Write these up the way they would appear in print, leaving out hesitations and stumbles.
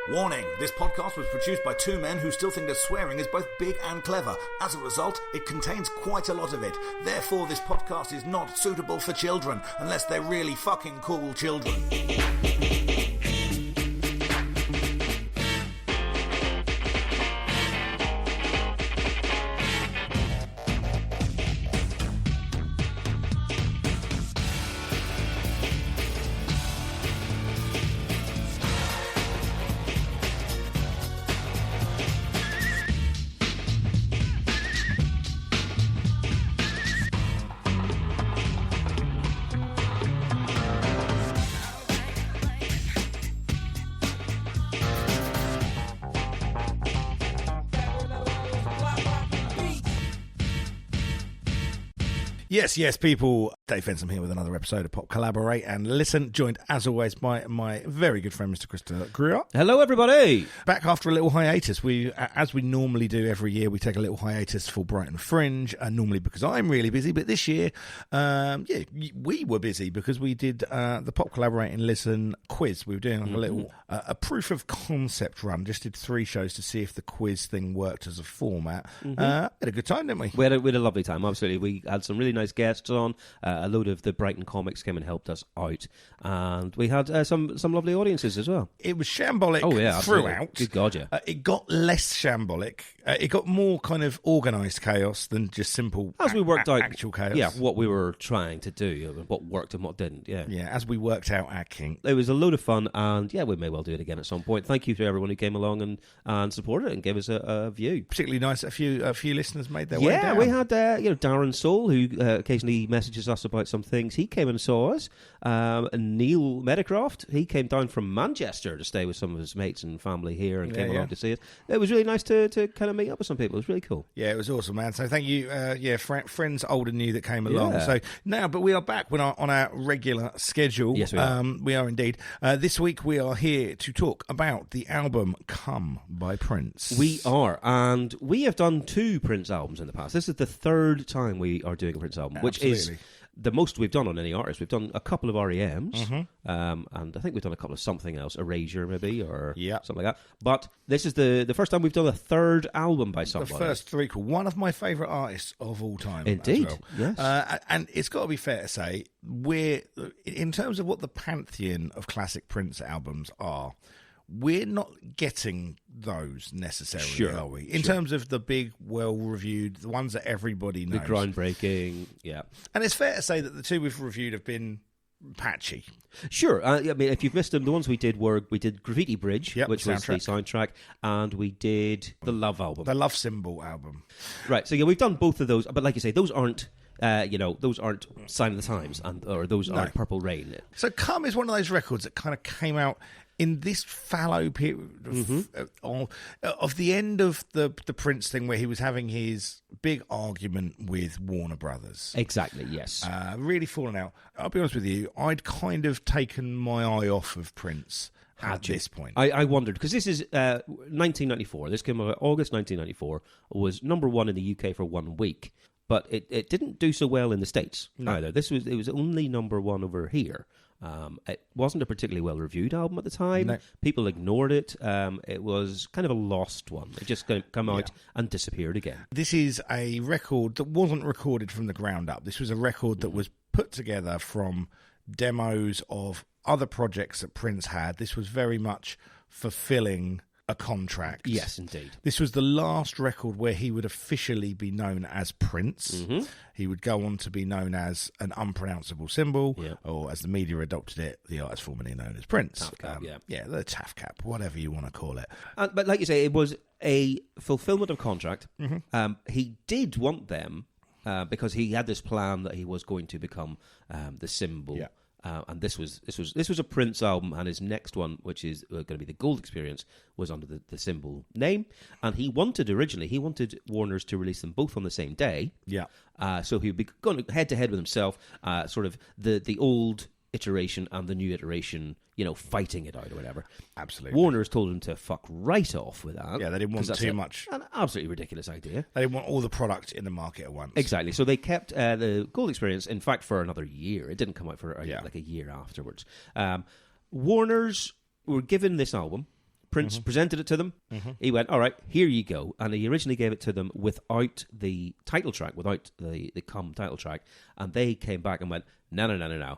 Warning, this podcast was produced by two men who still think that swearing is both big and clever. As a result, it contains quite a lot of it. Therefore, this podcast is not suitable for children, unless they're really fucking cool children. Yes, people. Dave Fensom here with another episode of Pop Collaborate and Listen, joined as always by my very good friend, Mr. Krister. Hello, everybody. Back after a little hiatus. As we normally do every year, we take a little hiatus for Brighton Fringe, normally because I'm really busy, but this year, we were busy because we did the Pop Collaborate and Listen quiz. We were doing a little a proof of concept run. Just did 3 shows to see if the quiz thing worked as a format. Had a good time, didn't we? We had a lovely time, absolutely. We had some really nice guests on. A load of the Brighton comics came and helped us out, and we had some lovely audiences as well. It was shambolic throughout. Good God, yeah. It got less shambolic. It got more kind of organised chaos than just simple as we worked out actual chaos. Yeah, what we were trying to do, what worked and what didn't. Yeah, as we worked out our kink. It was a load of fun, and we may well do it again at some point. Thank you to everyone who came along and supported it and gave us a view. Particularly nice that a few listeners made their way down. Yeah, we had Darren Soul, who occasionally messages us about some things. He came and saw us. And Neil Meadowcroft, he came down from Manchester to stay with some of his mates and family here and came along to see us. It was really nice to kind of meet up with some people. It was really cool. Yeah, it was awesome, man. So thank you, friends old and new that came along. So now, but we are back on our regular schedule. Yes, we are. We are indeed. This week we are here to talk about the album Come by Prince. We are, and we have done 2 Prince albums in the past. This is the 3rd time we are doing a Prince album, which is the most we've done on any artist. We've done a couple of REMs, and I think we've done a couple of something else, Erasure maybe, or something like that. But this is the first time we've done a 3rd album by somebody. The first 3, one of my favourite artists of all time. Indeed, as well. Yes. And it's got to be fair to say, we're, in terms of what the pantheon of classic Prince albums are, we're not getting those necessarily, are we? In terms of the big, well-reviewed, the ones that everybody knows. The groundbreaking, And it's fair to say that the 2 we've reviewed have been patchy. Sure. I mean, if you've missed them, the ones we did Graffiti Bridge, which was the soundtrack, and we did the Love album. The Love Symbol album. Right, so we've done both of those, but like you say, those aren't those aren't Sign of the Times, or those aren't Purple Rain. So Come is one of those records that kind of came out in this fallow period of the end of the Prince thing, where he was having his big argument with Warner Brothers. Exactly, yes. Really falling out. I'll be honest with you, I'd kind of taken my eye off of Prince at this point. I wondered, because this is 1994. This came out August 1994, was number 1 in the UK for 1 week. But it didn't do so well in the States either. It was only number 1 over here. It wasn't a particularly well-reviewed album at the time. No. People ignored it. It was kind of a lost one. It just came out and disappeared again. This is a record that wasn't recorded from the ground up. This was a record that was put together from demos of other projects that Prince had. This was very much fulfilling a contract. Yes, indeed. This was the last record where he would officially be known as Prince. He would go on to be known as an unpronounceable symbol, or as the media adopted it, the artist formerly known as Prince. Taff cap, the Taff cap, whatever you want to call it. But like you say, it was a fulfillment of contract. He did want them because he had this plan that he was going to become the symbol. Yeah. And this was a Prince album, and his next one, which is going to be the Gold Experience, was under the Symbol name. And he wanted Warner's to release them both on the same day. Yeah. So he would be going head to head with himself, sort of the old iteration and the new iteration, fighting it out or whatever. Absolutely. Warner's told him to fuck right off with that. Yeah, they didn't want too much. An absolutely ridiculous idea. They didn't want all the product in the market at once. Exactly. So they kept the Gold Experience, in fact, for another year. It didn't come out for like a year afterwards. Warner's were given this album Prince presented it to them. He went, all right, here you go. And he originally gave it to them without the title track, without the Come title track. And they came back and went, no.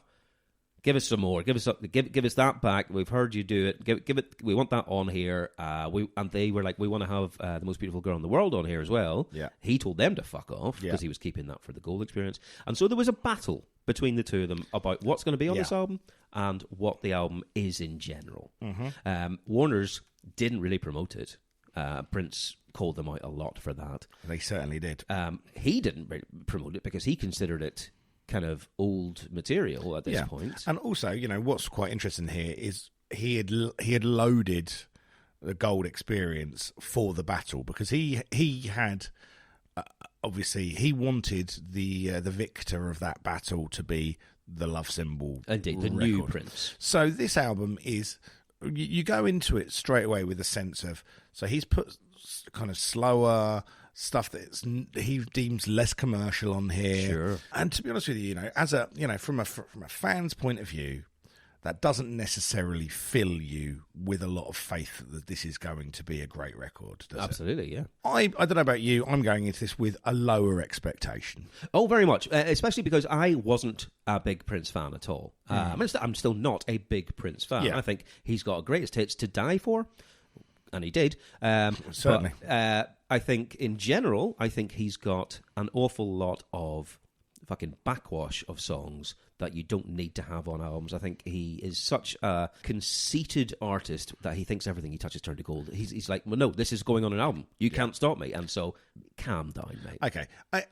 Give us some more. Give us that back. We've heard you do it. Give it. We want that on here. And they were like, we want to have the most beautiful girl in the world on here as well. Yeah. He told them to fuck off because he was keeping that for the gold experience. And so there was a battle between the two of them about what's going to be on this album and what the album is in general. Warner's didn't really promote it. Prince called them out a lot for that. They certainly did. He didn't promote it because he considered it kind of old material at this point. And also, you know, what's quite interesting here is he had loaded the gold experience for the battle because he had obviously he wanted the victor of that battle to be the love symbol. Indeed, the new Prince. So this album is, you go into it straight away with a sense of, so he's put kind of slower stuff that he deems less commercial on here. Sure. And to be honest with you, you know, as a, you know, from a fan's point of view, that doesn't necessarily fill you with a lot of faith that this is going to be a great record, does Absolutely, it? yeah. I don't know about you, I'm going into this with a lower expectation. Oh, very much. Especially because I wasn't a big Prince fan at all. I'm still not a big Prince fan. Yeah. I think he's got greatest hits to die for, and he did. Certainly. But, I think, in general, I think he's got an awful lot of fucking backwash of songs that you don't need to have on albums. I think he is such a conceited artist that he thinks everything he touches turns to gold. He's like, well, no, this is going on an album. You can't stop me. And so, calm down, mate. Okay.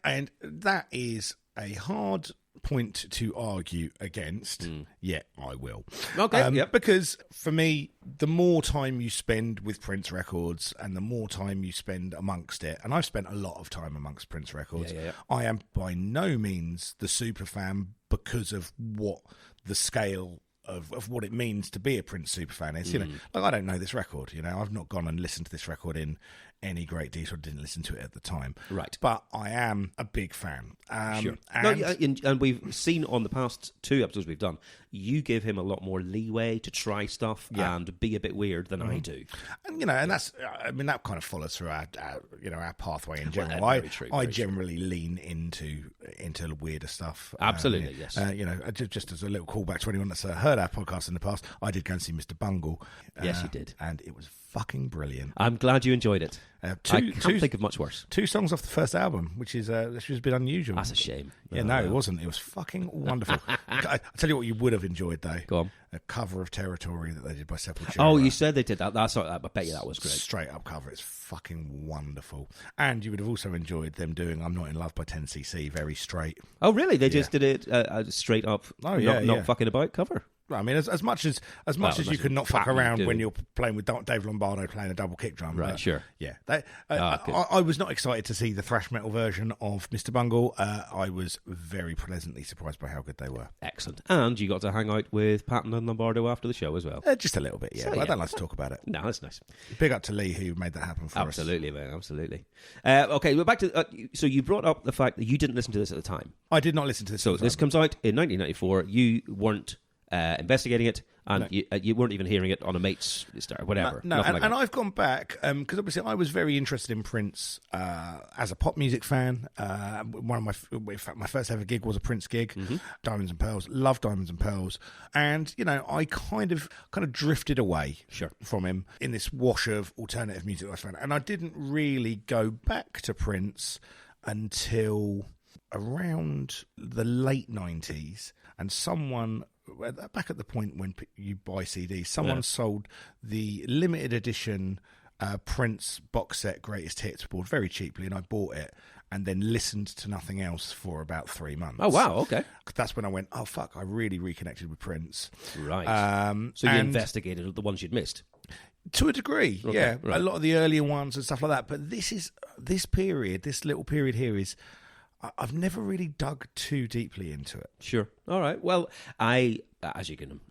And that is a hard point to argue against, yet I will. Okay, yep. Because for me, the more time you spend with Prince records and the more time you spend amongst it, and I've spent a lot of time amongst Prince records, I am by no means the super fan because of what the scale of what it means to be a Prince superfan is. You know, like I don't know this record. You know, I've not gone and listened to this record in any great detail. Didn't listen to it at the time, right? But I am a big fan. Sure. And, and we've seen on the past 2 episodes we've done, you give him a lot more leeway to try stuff and be a bit weird than I do. And you know, and that's, I mean, that kind of follows through our you know, our pathway in general. Very true, I generally lean into weirder stuff. Absolutely, yes. You know, just as a little callback to anyone that's heard our podcast in the past, I did go and see Mr. Bungle. Yes, you did, and it was fucking brilliant. I'm glad you enjoyed it. I can't think of much worse. 2 songs off the first album, which is a bit unusual. That's a shame. Yeah, no, it wasn't. It was fucking wonderful. I tell you what, you would have enjoyed though. Go on. A cover of Territory that they did by Sepultura. Oh, you said they did that. I bet you that was great. Straight up cover. It's fucking wonderful. And you would have also enjoyed them doing I'm Not in Love by 10cc, very straight. Oh, really? They just did it straight up, not fucking about cover. I mean, as much as you could not fuck around when you're playing with Dave Lombardo playing a double kick drum. Right, sure. Yeah. I was not excited to see the thrash metal version of Mr. Bungle. I was very pleasantly surprised by how good they were. Excellent. And you got to hang out with Patton and Lombardo after the show as well. Just a little bit, yeah. So, I don't like to talk about it. No, that's nice. Big up to Lee who made that happen for us. Absolutely, man. Absolutely. Okay, we're back to... so you brought up the fact that you didn't listen to this at the time. I did not listen to this. So this comes out in 1994. You weren't investigating it, and you weren't even hearing it on a mate's or whatever. No, and I've gone back because obviously I was very interested in Prince as a pop music fan. One of my first ever gig was a Prince gig, Diamonds and Pearls. Loved Diamonds and Pearls, and you know I kind of drifted away from him in this wash of alternative music I found, and I didn't really go back to Prince until around the late 90s, and someone back at the point when you buy CDs, someone sold the limited edition Prince box set Greatest Hits board very cheaply, and I bought it and then listened to nothing else for about 3 months. Oh, wow, okay. That's when I went, oh, fuck, I really reconnected with Prince. Right. So you investigated the ones you'd missed? To a degree, yeah. Right. A lot of the earlier ones and stuff like that. But this little period here is... I've never really dug too deeply into it. Sure. All right. Well, as you can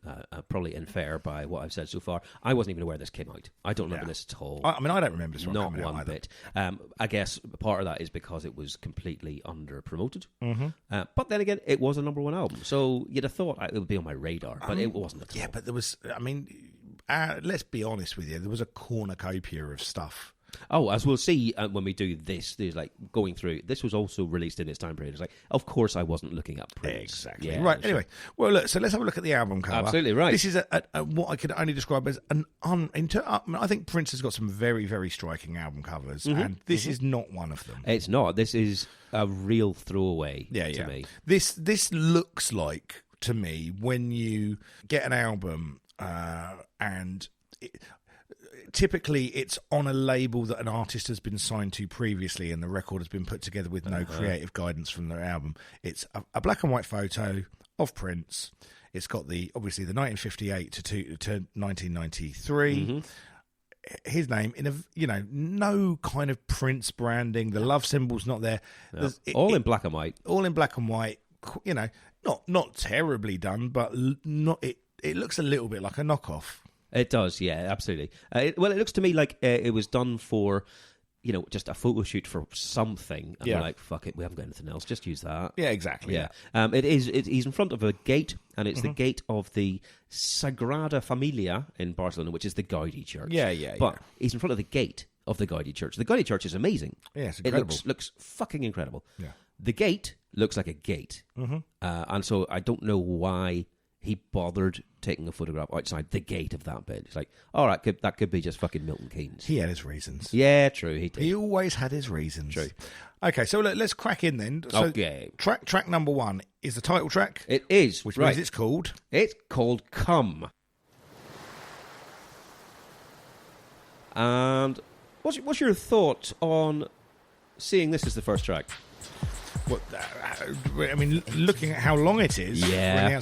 probably infer by what I've said so far, I wasn't even aware this came out. I don't remember this at all. I mean, I don't remember this one Not one bit. I guess part of that is because it was completely under-promoted. But then again, it was a #1 album. So you'd have thought it would be on my radar, but it wasn't at all. Yeah, but there was... I mean... let's be honest with you, there was a cornucopia of stuff. Oh, as we'll see when we do this, there's like going through. This was also released in its time period. It's like, of course, I wasn't looking up Prince. Exactly. Yeah, right. sure. Anyway, well, look. So let's have a look at the album cover. Absolutely right. This is what I could only describe as I think Prince has got some very, very striking album covers, and this is not one of them. It's not. This is a real throwaway to me. This looks like to me when you get an album and. Typically, it's on a label that an artist has been signed to previously, and the record has been put together with no creative guidance from their album. It's a black and white photo of Prince. It's got obviously the 1958 to 1993. His name in no kind of Prince branding. The love symbol's not there. No. All in black and white. All in black and white. Not terribly done, but not. It looks a little bit like a knockoff. It does, yeah, absolutely. It looks to me like it was done for, just a photo shoot for something. And we're like, fuck it, we haven't got anything else. Just use that. Yeah, exactly. Yeah. He's in front of a gate, and it's the gate of the Sagrada Familia in Barcelona, which is the Gaudi Church. Yeah. But he's in front of the gate of the Gaudi Church. The Gaudi Church is amazing. Yeah, it's incredible. It looks fucking incredible. Yeah. The gate looks like a gate. And so I don't know why he bothered taking a photograph outside the gate of that bit. It's like, all right, that could be just fucking Milton Keynes. He had his reasons. Yeah, true, he did. He always had his reasons. True. Okay, so let's crack in then. So okay. Track number 1 is the title track. It is, which means it's called? It's called Come. And what's your thought on seeing this as the first track? I mean, looking at how long it is. Yeah.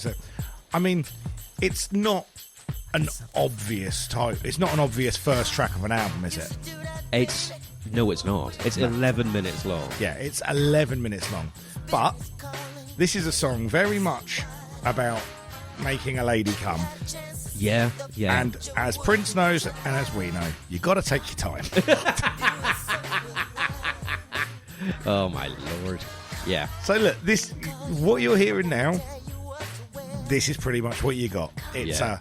I mean, it's not an obvious title. It's not an obvious first track of an album, is it? No, it's not. It's 11 minutes long. Yeah, it's 11 minutes long. But this is a song very much about making a lady come. Yeah. And as Prince knows, and as we know, you got to take your time. Oh, my Lord. Yeah. So look, what you're hearing now, this is pretty much what you got. It's a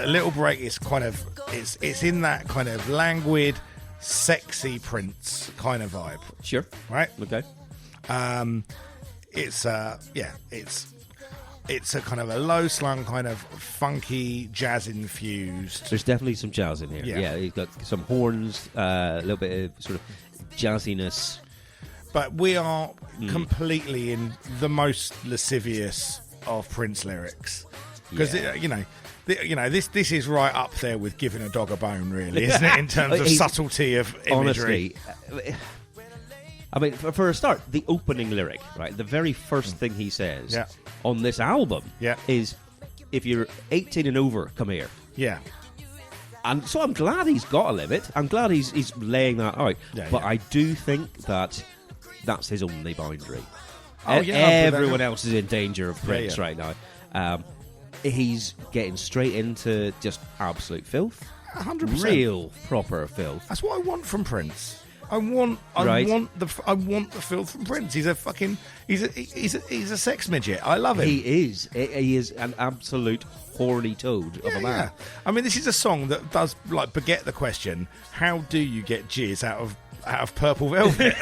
little break. It's kind of it's in that kind of languid, sexy Prince kind of vibe. Sure. Right. Okay. It's a kind of a low slung, kind of funky, jazz infused. There's definitely some jazz in here. Yeah, he's got some horns, a little bit of sort of jazziness. But we are completely in the most lascivious of Prince lyrics, because this is right up there with giving a dog a bone, really, isn't it? In terms of subtlety of imagery. Honestly, I mean, for a start, the opening lyric, right? The very first thing he says on this album is, "If you're 18 and over, come here." Yeah. And so I'm glad he's got a limit. I'm glad he's laying that out. But I do think that's his only boundary. Everyone else is in danger of Prince right now. He's getting straight into just absolute filth. 100%. Real proper filth. That's what I want from Prince. I want the filth from Prince. He's a sex midget. I love him. He is an absolute horny toad of a man. Yeah. I mean, this is a song that does beget the question: how do you get jizz out of purple velvet?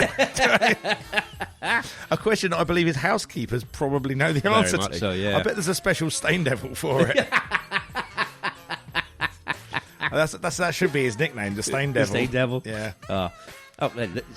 A question that I believe his housekeepers probably know the answer to. So, yeah. I bet there's a special stain devil for it. That should be his nickname, the Stain Devil. The Stain Devil. Yeah.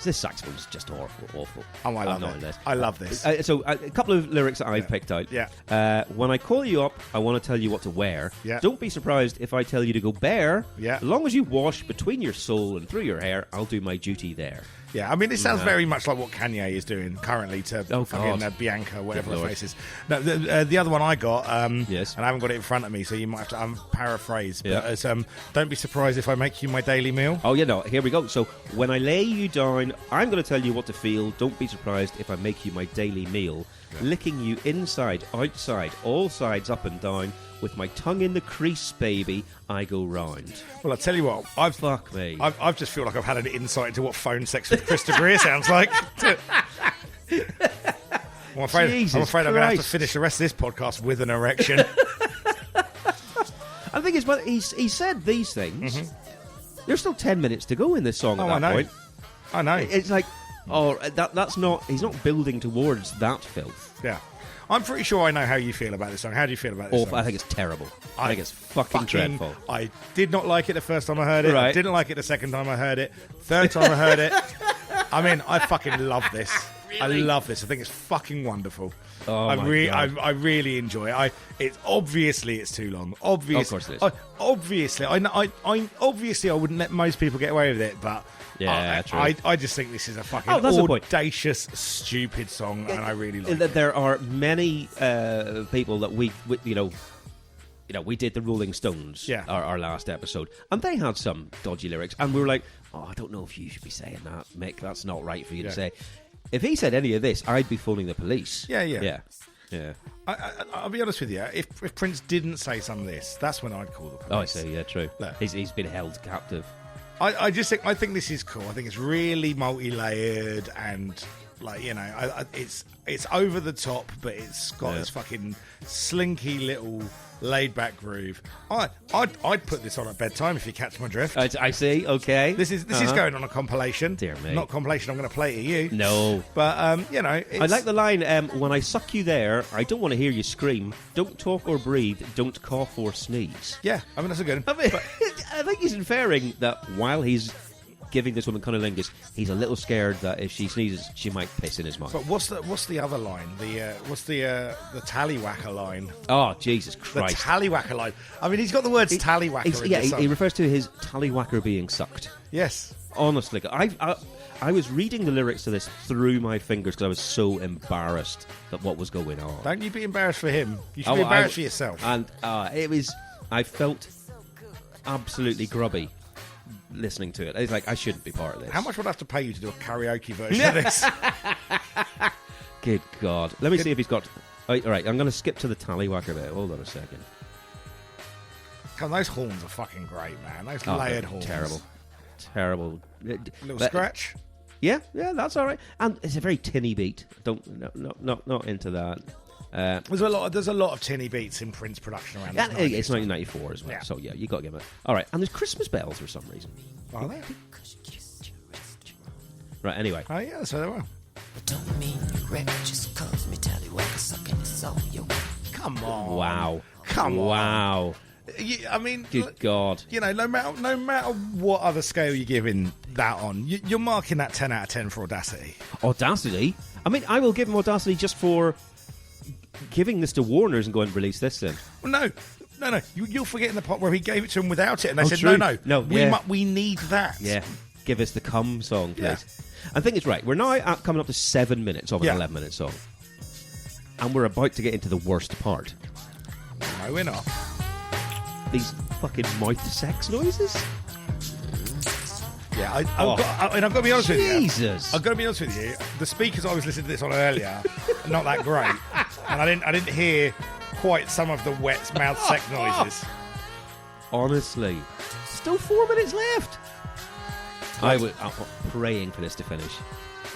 This saxophone's just awful. Oh, I love it. I love this. So a couple of lyrics that I've picked out. Yeah. When I call you up, I want to tell you what to wear. Yeah. Don't be surprised if I tell you to go bare. Yeah. As long as you wash between your soul and through your hair, I'll do my duty there. Yeah, I mean, it sounds very much like what Kanye is doing currently to fucking Bianca, whatever her face is. No, the other one I got, yes, and I haven't got it in front of me, so you might have to paraphrase. But it's, don't be surprised if I make you my daily meal. Oh, yeah, no, here we go. So, when I lay you down, I'm going to tell you what to feel. Don't be surprised if I make you my daily meal. Yeah. Licking you inside, outside, all sides, up and down. With my tongue in the crease, baby, I go round. Well, I tell you what, Fuck me. I just feel like I've had an insight into what phone sex with Krister Greer sounds like. I'm afraid I'm going to have to finish the rest of this podcast with an erection. I think thing is, but he said these things. There's still 10 minutes to go in this song at that point. I know. It's like, that's not. He's not building towards that filth. Yeah. I'm pretty sure I know how you feel about this song. How do you feel about this song? I think it's terrible. I think it's fucking dreadful. I did not like it the first time I heard it. Right. I didn't like it the second time I heard it. Third time I heard it. I mean, I fucking love this. Really? I love this. I think it's fucking wonderful. Oh I really enjoy it. It's obviously it's too long. Obviously, of course it is. Obviously, I wouldn't let most people get away with it, but yeah, true. I just think this is a fucking audacious, stupid song, and I really like it. There are many people that we did the Rolling Stones, our last episode, and they had some dodgy lyrics, and we were like, I don't know if you should be saying that, Mick. That's not right for you to say. If he said any of this, I'd be phoning the police. Yeah. I'll be honest with you. If Prince didn't say some of this, that's when I'd call the police. Oh, I see. Yeah, true. Look. He's been held captive. I think this is cool. I think it's really multi-layered and it's over the top, but it's got this fucking slinky little laid-back groove. I'd put this on at bedtime if you catch my drift. I see. Okay. This is going on a compilation. Dear me. Not compilation. I'm going to play to you. No. But I like the line. When I suck you there, I don't want to hear you scream. Don't talk or breathe. Don't cough or sneeze. Yeah, I mean that's a good one. I think he's inferring that while he's giving this woman cunnilingus, he's a little scared that if she sneezes, she might piss in his mouth. But what's the other line? What's the tallywhacker line? Oh, Jesus Christ. The tallywhacker line. I mean, he's got the words tallywhacker. He refers to his tallywhacker being sucked. Yes. Honestly, I was reading the lyrics to this through my fingers because I was so embarrassed at what was going on. Don't you be embarrassed for him. You should be embarrassed for yourself. And I felt absolutely grubby listening to it. It's like, I shouldn't be part of this. How much would I have to pay you to do a karaoke version of this? Good God. Let me see if he's got... All right, I'm going to skip to the tallywhacker bit. Hold on a second. God, those horns are fucking great, man. Those layered horns. Terrible. Little scratch? Yeah, that's all right. And it's a very tinny beat. Not into that. There's a lot of tinny beats in Prince production around. It's 1994 as well, so yeah, you got to give it. All right, and there's Christmas bells for some reason. Are there? Right. Anyway. Oh yeah, so there were. But don't mean you wreck just cause me tallywhacker sucking the soul, yo. Come on. Wow. Come on. Wow. I mean, good God. You know, no matter what other scale you're giving that on, you're marking that 10 out of 10 for Audacity. Audacity? I mean, I will give him Audacity just for giving this to Warner's and going, release this then. Well, no. You're forgetting the part where he gave it to him without it, and they said, true. no. Yeah. We need that. Yeah. Give us the Come song, please. Yeah. I think it's right. We're now coming up to 7 minutes of an 11-minute song. And we're about to get into the worst part. No, we're not. These fucking mouth sex noises? Yeah, I've got to be honest with you. Jesus. I've got to be honest with you. The speakers I was listening to this on earlier are not that great. And I didn't hear quite some of the wet mouth sex noises. Honestly. Still 4 minutes left. I'm praying for this to finish.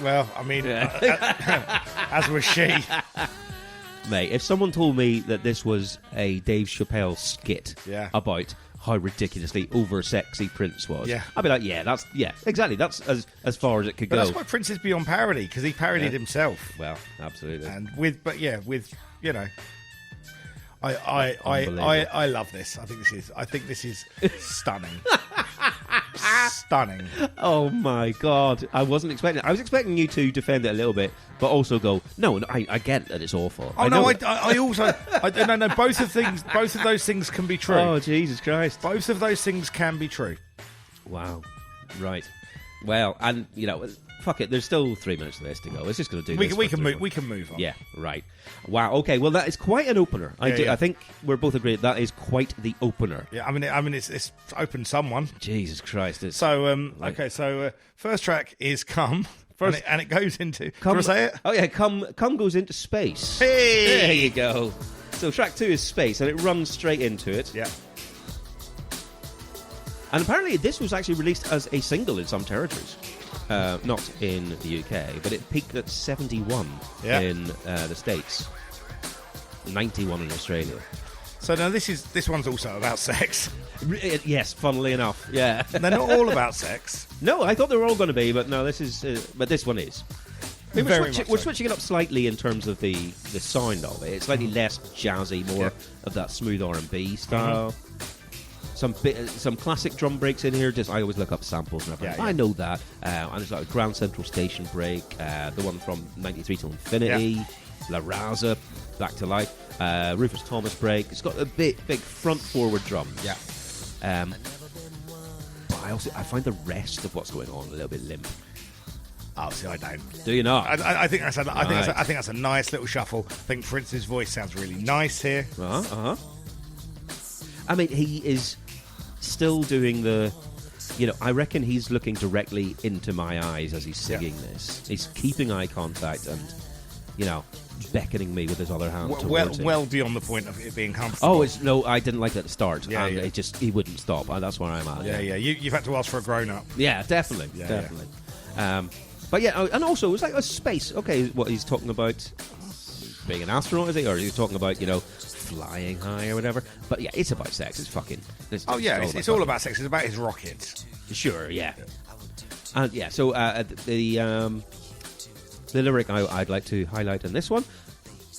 Well, I mean, as was she. Mate, if someone told me that this was a Dave Chappelle skit about how ridiculously over-sexy Prince was, I'd be like, exactly. That's as far as it could go. That's why Prince is beyond parody, because he parodied himself. Well, absolutely. And with you know, I love this. I think this is stunning. Stunning. Oh my God. I wasn't expecting it. I was expecting you to defend it a little bit, but also go, no, I get that it's awful. Oh, I also no, both of those things can be true. Oh, Jesus Christ. Both of those things can be true. Wow. Right. Well, and you know, fuck it. There's still 3 minutes of this to go. It's just going to do. We can move on. Yeah. Right. Wow. Okay. Well, that is quite an opener. I think we're both agreed that is quite the opener. Yeah. I mean, it's opened someone. Jesus Christ. So okay. So first track is "Come." And it goes into. Come, can I say it? Oh yeah. Come goes into space. Hey. There you go. So track 2 is Space, and it runs straight into it. Yeah. And apparently this was actually released as a single in some territories. Not in the UK, but it peaked at 71 in the States, 91 in Australia. So now this one's also about sex. Yes, funnily enough, yeah. They're not all about sex. No, I thought they were all going to be, but no, this is. But this one is. I mean, we're switching it up slightly in terms of the sound of it. It's slightly less jazzy, more of that smooth R&B style. Some classic drum breaks in here. Just I always look up samples and everything. I know that. And there's like a Grand Central Station break, the one from 93 till Infinity, La Raza, Back to Life, Rufus Thomas break. It's got a big front forward drum. Yeah. But I find the rest of what's going on a little bit limp. Oh, see, I don't. Do you not? I think that's a nice little shuffle. I think Prince's voice sounds really nice here. I mean, he is still doing the. I reckon he's looking directly into my eyes as he's singing this. He's keeping eye contact and, beckoning me with his other hand towards him. Well beyond the point of it being comfortable. No, I didn't like that at the start. He wouldn't stop. That's where I'm at. Yeah. You've had to ask for a grown-up. Yeah, definitely. But and also, it's like a space. Okay, what he's talking about being an astronaut, is he? Or he's talking about, flying high or whatever. But yeah, it's about sex. It's fucking. It's all about sex. It's about his rockets. Sure, yeah. And yeah, so the lyric I'd like to highlight in this one.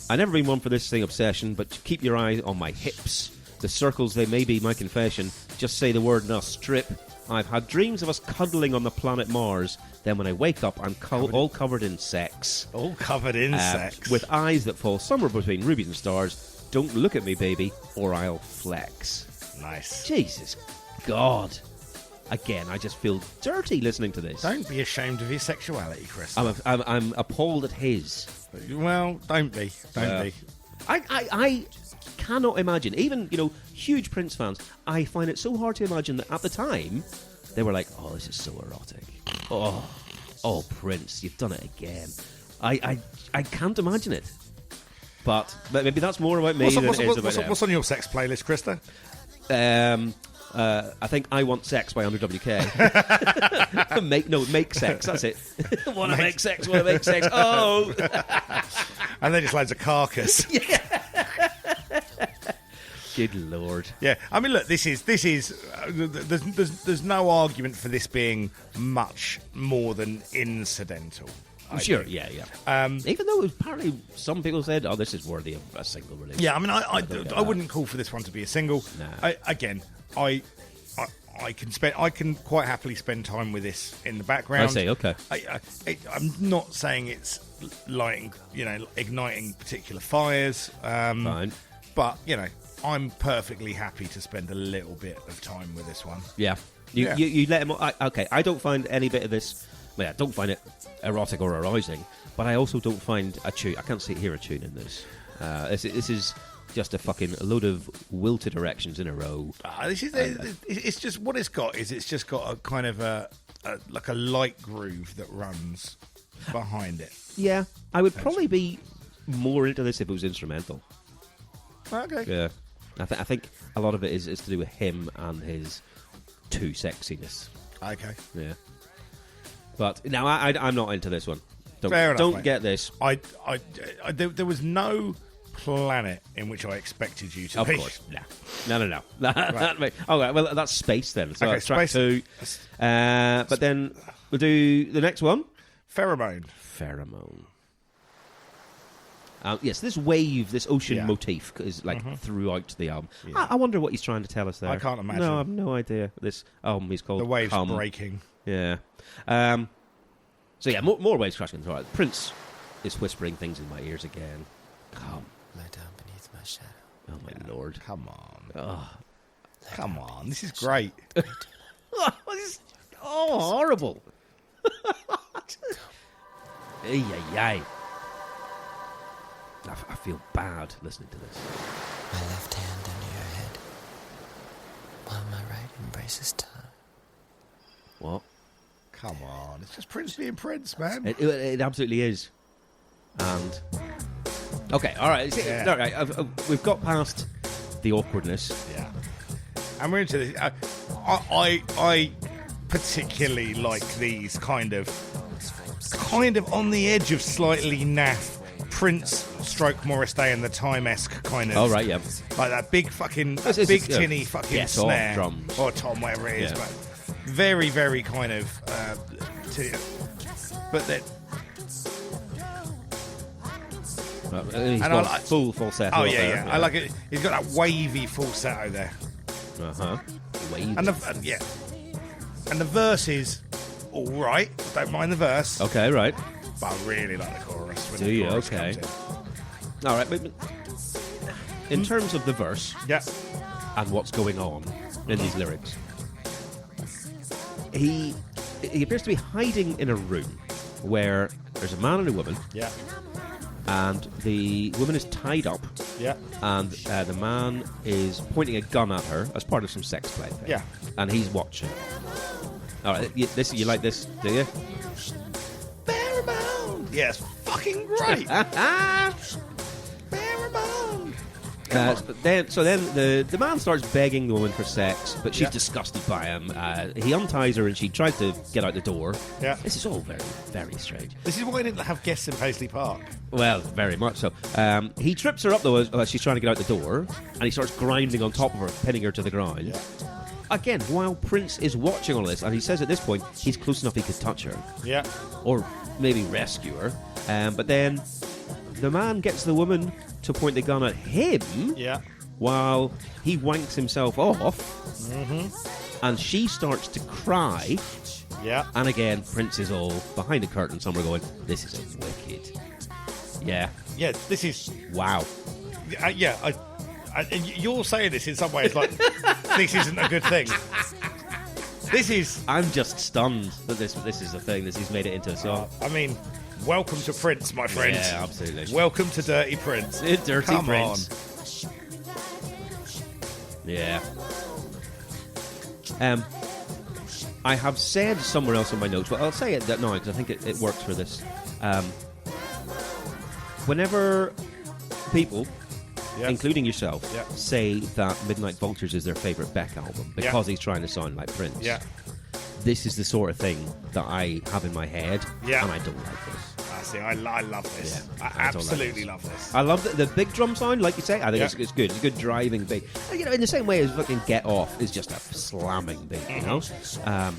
I never been one for this thing obsession, but keep your eye on my hips. The circles, they may be my confession. Just say the word and I'll strip. I've had dreams of us cuddling on the planet Mars. Then when I wake up, I'm all covered in sex. All covered in sex. With eyes that fall somewhere between rubies and stars. Don't look at me, baby, or I'll flex. Nice. Jesus God. Again, I just feel dirty listening to this. Don't be ashamed of your sexuality, Krister. I'm appalled at his. Well, don't be. Don't be. I cannot imagine, even, huge Prince fans, I find it so hard to imagine that at the time, they were like, oh, this is so erotic. Oh, Prince, you've done it again. I can't imagine it. But maybe that's more about me than it is about him. What's on your sex playlist, Krister? I think I Want Sex by Under WK. Make sex, that's it. Wanna make sex. Oh! And then just loads of Carcass. Good Lord. Yeah, I mean, look, this is there's no argument for this being much more than incidental. Sure, yeah. Even though apparently some people said, "Oh, this is worthy of a single release." Yeah, I mean, I wouldn't call for this one to be a single. Nah. I can quite happily spend time with this in the background. I see. Okay. I'm not saying it's lighting, igniting particular fires. Fine. But I'm perfectly happy to spend a little bit of time with this one. Yeah. You let him. Okay. I don't find any bit of this. I don't find it erotic or arousing, but I also don't find a tune. I can't hear a tune in this. This is just a fucking load of wilted erections in a row. It's just what it's got is it's just got a kind of a light groove that runs behind it. Yeah, I would probably be more into this if it was instrumental. Okay. Yeah, I think a lot of it is to do with him and his too sexiness. Okay. Yeah. But now I'm not into this one. Fair enough, don't mate. get this. There was no planet in which I expected you to be. Of course, no. Right. All right, well that's space then. So okay, that's track 2. But then we'll do the next one. Pheromone. Yes, this wave, this ocean motif is throughout the album. Yeah. I wonder what he's trying to tell us there. I can't imagine. No, I have no idea. This album is called The Waves Come. Breaking. Yeah. So yeah, more waves crashing. All right. Prince is whispering things in my ears again. Come. Lie down beneath my shadow. Oh my Lord. Come on. Oh. Come on. This is great. Horrible. Ay. I feel bad listening to this. My left hand under your head, while my right embraces time. What? Come on. It's just Prince being Prince, man. It absolutely is. And... Okay, all right. All right. We've got past the awkwardness. Yeah. And we're into this. I particularly like these kind of on the edge of slightly naff Prince Stroke Morris Day and the Time-esque kind of. Oh, right, yeah. Like that big fucking, It's big tinny fucking snare. drums. Or tom, whatever it is. Yeah. But very, very kind of. But then. He's got full falsetto. Oh, yeah. I like it. He's got that wavy falsetto there. Wavy. And the verse is all right. Don't mind the verse. Okay, right. But I really like the chorus. When Do the you? chorus Okay. comes All right, but in terms of the verse and what's going on in these lyrics, he appears to be hiding in a room where there's a man and a woman. Yeah. And the woman is tied up. Yeah. And the man is pointing a gun at her as part of some sex play thing. Yeah. And he's watching. All right, you like this, do you? Barrowbound. Yeah, it's fucking great. Barrowbound. Then the man starts begging the woman for sex, but she's disgusted by him. He unties her and she tries to get out the door. Yeah. This is all very, very strange. This is why I didn't have guests in Paisley Park. Well, very much so. He trips her up, though, as she's trying to get out the door, and he starts grinding on top of her, pinning her to the ground. Yeah. Again, while Prince is watching all this, and he says at this point he's close enough he could touch her. Yeah. Or maybe rescue her. But then the man gets the woman to point the gun at him while he wanks himself off. Mm-hmm. And she starts to cry. Yeah. And again, Prince is all behind the curtain somewhere going, this is wicked. Yeah. Yeah, this is... Wow. And you're saying this in some ways like this isn't a good thing. This is... I'm just stunned that this is a thing, that he's made it into a song. I mean, welcome to Prince, my friend. Yeah, absolutely. Welcome to Dirty Prince. Dirty Come Prince. On. Yeah. I have said somewhere else in my notes, but I'll say it now because I think it works for this. Whenever people, including yourself, say that Midnight Vultures is their favourite Beck album because he's trying to sound like Prince, this is the sort of thing that I have in my head, and I don't like this. I love this. I absolutely love this. I love the big drum sound, like you say. I think it's good. It's a good driving beat. You know, in the same way as fucking Get Off is just a slamming beat, you know? I'm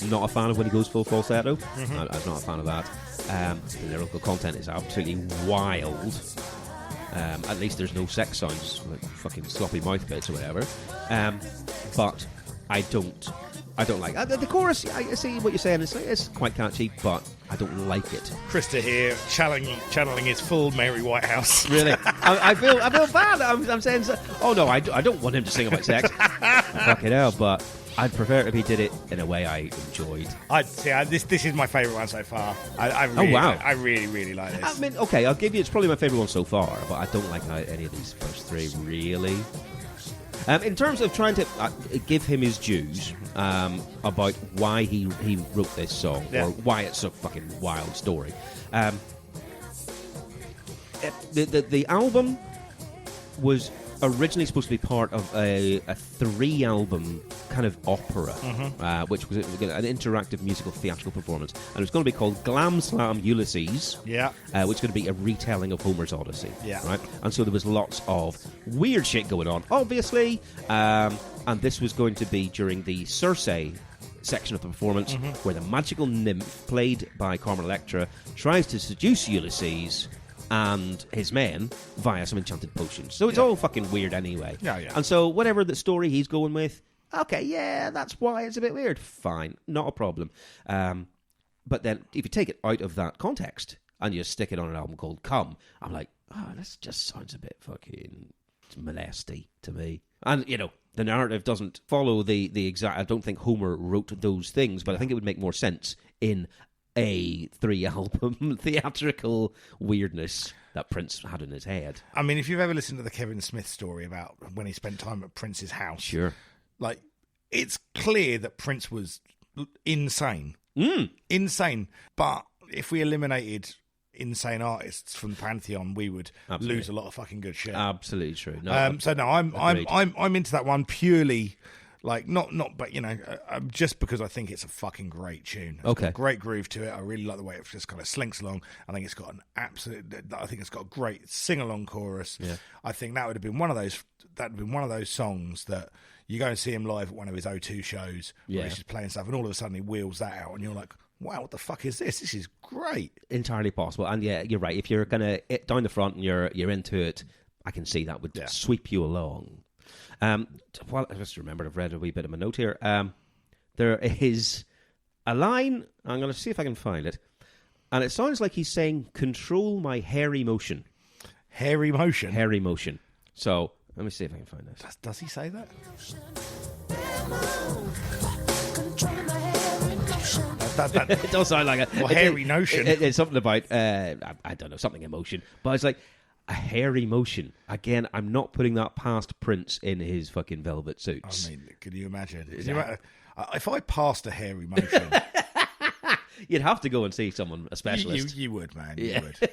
not a fan of when he goes full falsetto. I'm not a fan of that. The lyrical content is absolutely wild. At least there's no sex sounds, like fucking sloppy mouth bits or whatever. But I don't like the chorus. I see what you're saying. It's quite catchy, but I don't like it. Krister here, channeling his full Mary Whitehouse. Really, I feel bad. I'm saying, oh no, I don't want him to sing about sex. Fucking hell, but I'd prefer it if he did it in a way I enjoyed. This is my favourite one so far. I really like this. I mean, okay, I'll give you. It's probably my favourite one so far, but I don't like any of these first three really. In terms of trying to give him his dues about why he wrote this song or why it's a fucking wild story, the album was originally supposed to be part of a 3-album kind of opera, which was an interactive musical theatrical performance, and it was going to be called Glam Slam Ulysses, which is going to be a retelling of Homer's Odyssey, right? And so there was lots of weird shit going on, obviously, and this was going to be during the Circe section of the performance, where the magical nymph, played by Carmen Electra, tries to seduce Ulysses and his men via some enchanted potions. So it's all fucking weird anyway. And so whatever the story he's going with, okay, that's why it's a bit weird. Fine, not a problem. But then if you take it out of that context and you stick it on an album called Come, I'm like, oh, this just sounds a bit fucking molesty to me. And, you know, the narrative doesn't follow the exact... I don't think Homer wrote those things, but I think it would make more sense in a 3-album theatrical weirdness that Prince had in his head. I mean, if you've ever listened to the Kevin Smith story about when he spent time at Prince's house, sure, like, it's clear that Prince was insane. Insane. But if we eliminated insane artists from the pantheon, we would lose a lot of fucking good shit. Absolutely true. No, so no, I'm into that one purely Like, not, but just because I think it's a fucking great tune. It's got a great groove to it. I really like the way it just kind of slinks along. I think it's got a great sing-along chorus. Yeah. I think that would have been one of those songs that you go and see him live at one of his O2 shows where he's just playing stuff, and all of a sudden he wheels that out, and you're like, wow, what the fuck is this? This is great. Entirely possible. And yeah, you're right. If you're going to down the front and you're into it, I can see that would sweep you along. Well, I just remembered, I've read a wee bit of my note here. There is a line, I'm going to see if I can find it, and it sounds like he's saying, control my hairy motion. Hairy motion? Hairy motion. So, let me see if I can find this. Does he say that? It does sound like a hairy notion. It's something about, I don't know, something emotion. But it's like, a hairy motion. Again, I'm not putting that past Prince in his fucking velvet suits. I mean, can you imagine? If I passed a hairy motion... You'd have to go and see someone, a specialist. You would, man. You would.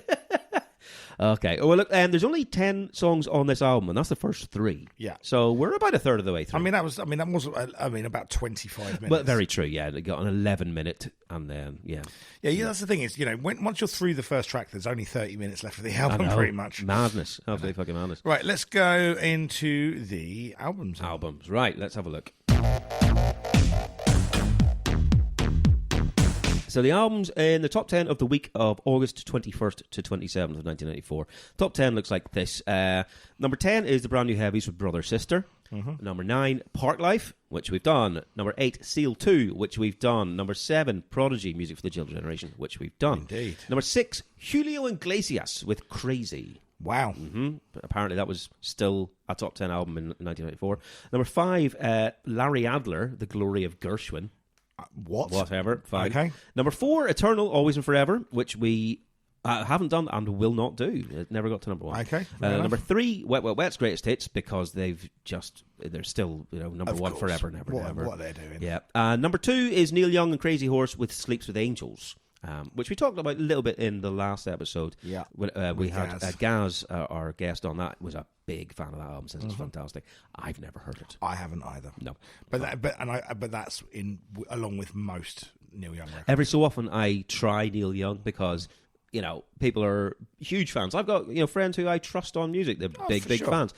Okay. Well, look, there's only 10 songs on this album, and that's the first 3. Yeah. So we're about a third of the way through. That was about 25 minutes. But very true, yeah. They got an 11-minute, and then, yeah. Yeah, that's the thing is, once you're through the first track, there's only 30 minutes left of the album, pretty much. Madness. Absolutely fucking madness. Right, let's go into the albums. Right, let's have a look. So the albums in the top 10 of the week of August 21st to 27th of 1994. Top 10 looks like this. Number 10 is the brand new heavies with Brother Sister. Mm-hmm. Number 9, Park Life, which we've done. Number 8, Seal 2, which we've done. Number 7, Prodigy, Music for the Children's Generation, which we've done. Indeed. Number 6, Julio Iglesias with Crazy. Wow. Mm-hmm. Apparently that was still a top 10 album in 1994. Number 5, Larry Adler, The Glory of Gershwin. Whatever. Fine. Okay. Number 4, Eternal, Always and Forever, which we haven't done and will not do. It never got to number 1. Okay. Number 3, Wet Wet Wet's Greatest Hits, because they're still number 1 forever and ever and ever. What they're doing. Yeah. Number 2 is Neil Young and Crazy Horse with Sleeps with Angels. Which we talked about a little bit in the last episode. Yeah, we had Gaz, our guest on that, was a big fan of that album. Says it's fantastic. I've never heard it. I haven't either. No, but that's along with most Neil Young records. Every so often, I try Neil Young because people are huge fans. I've got friends who I trust on music. They're big fans.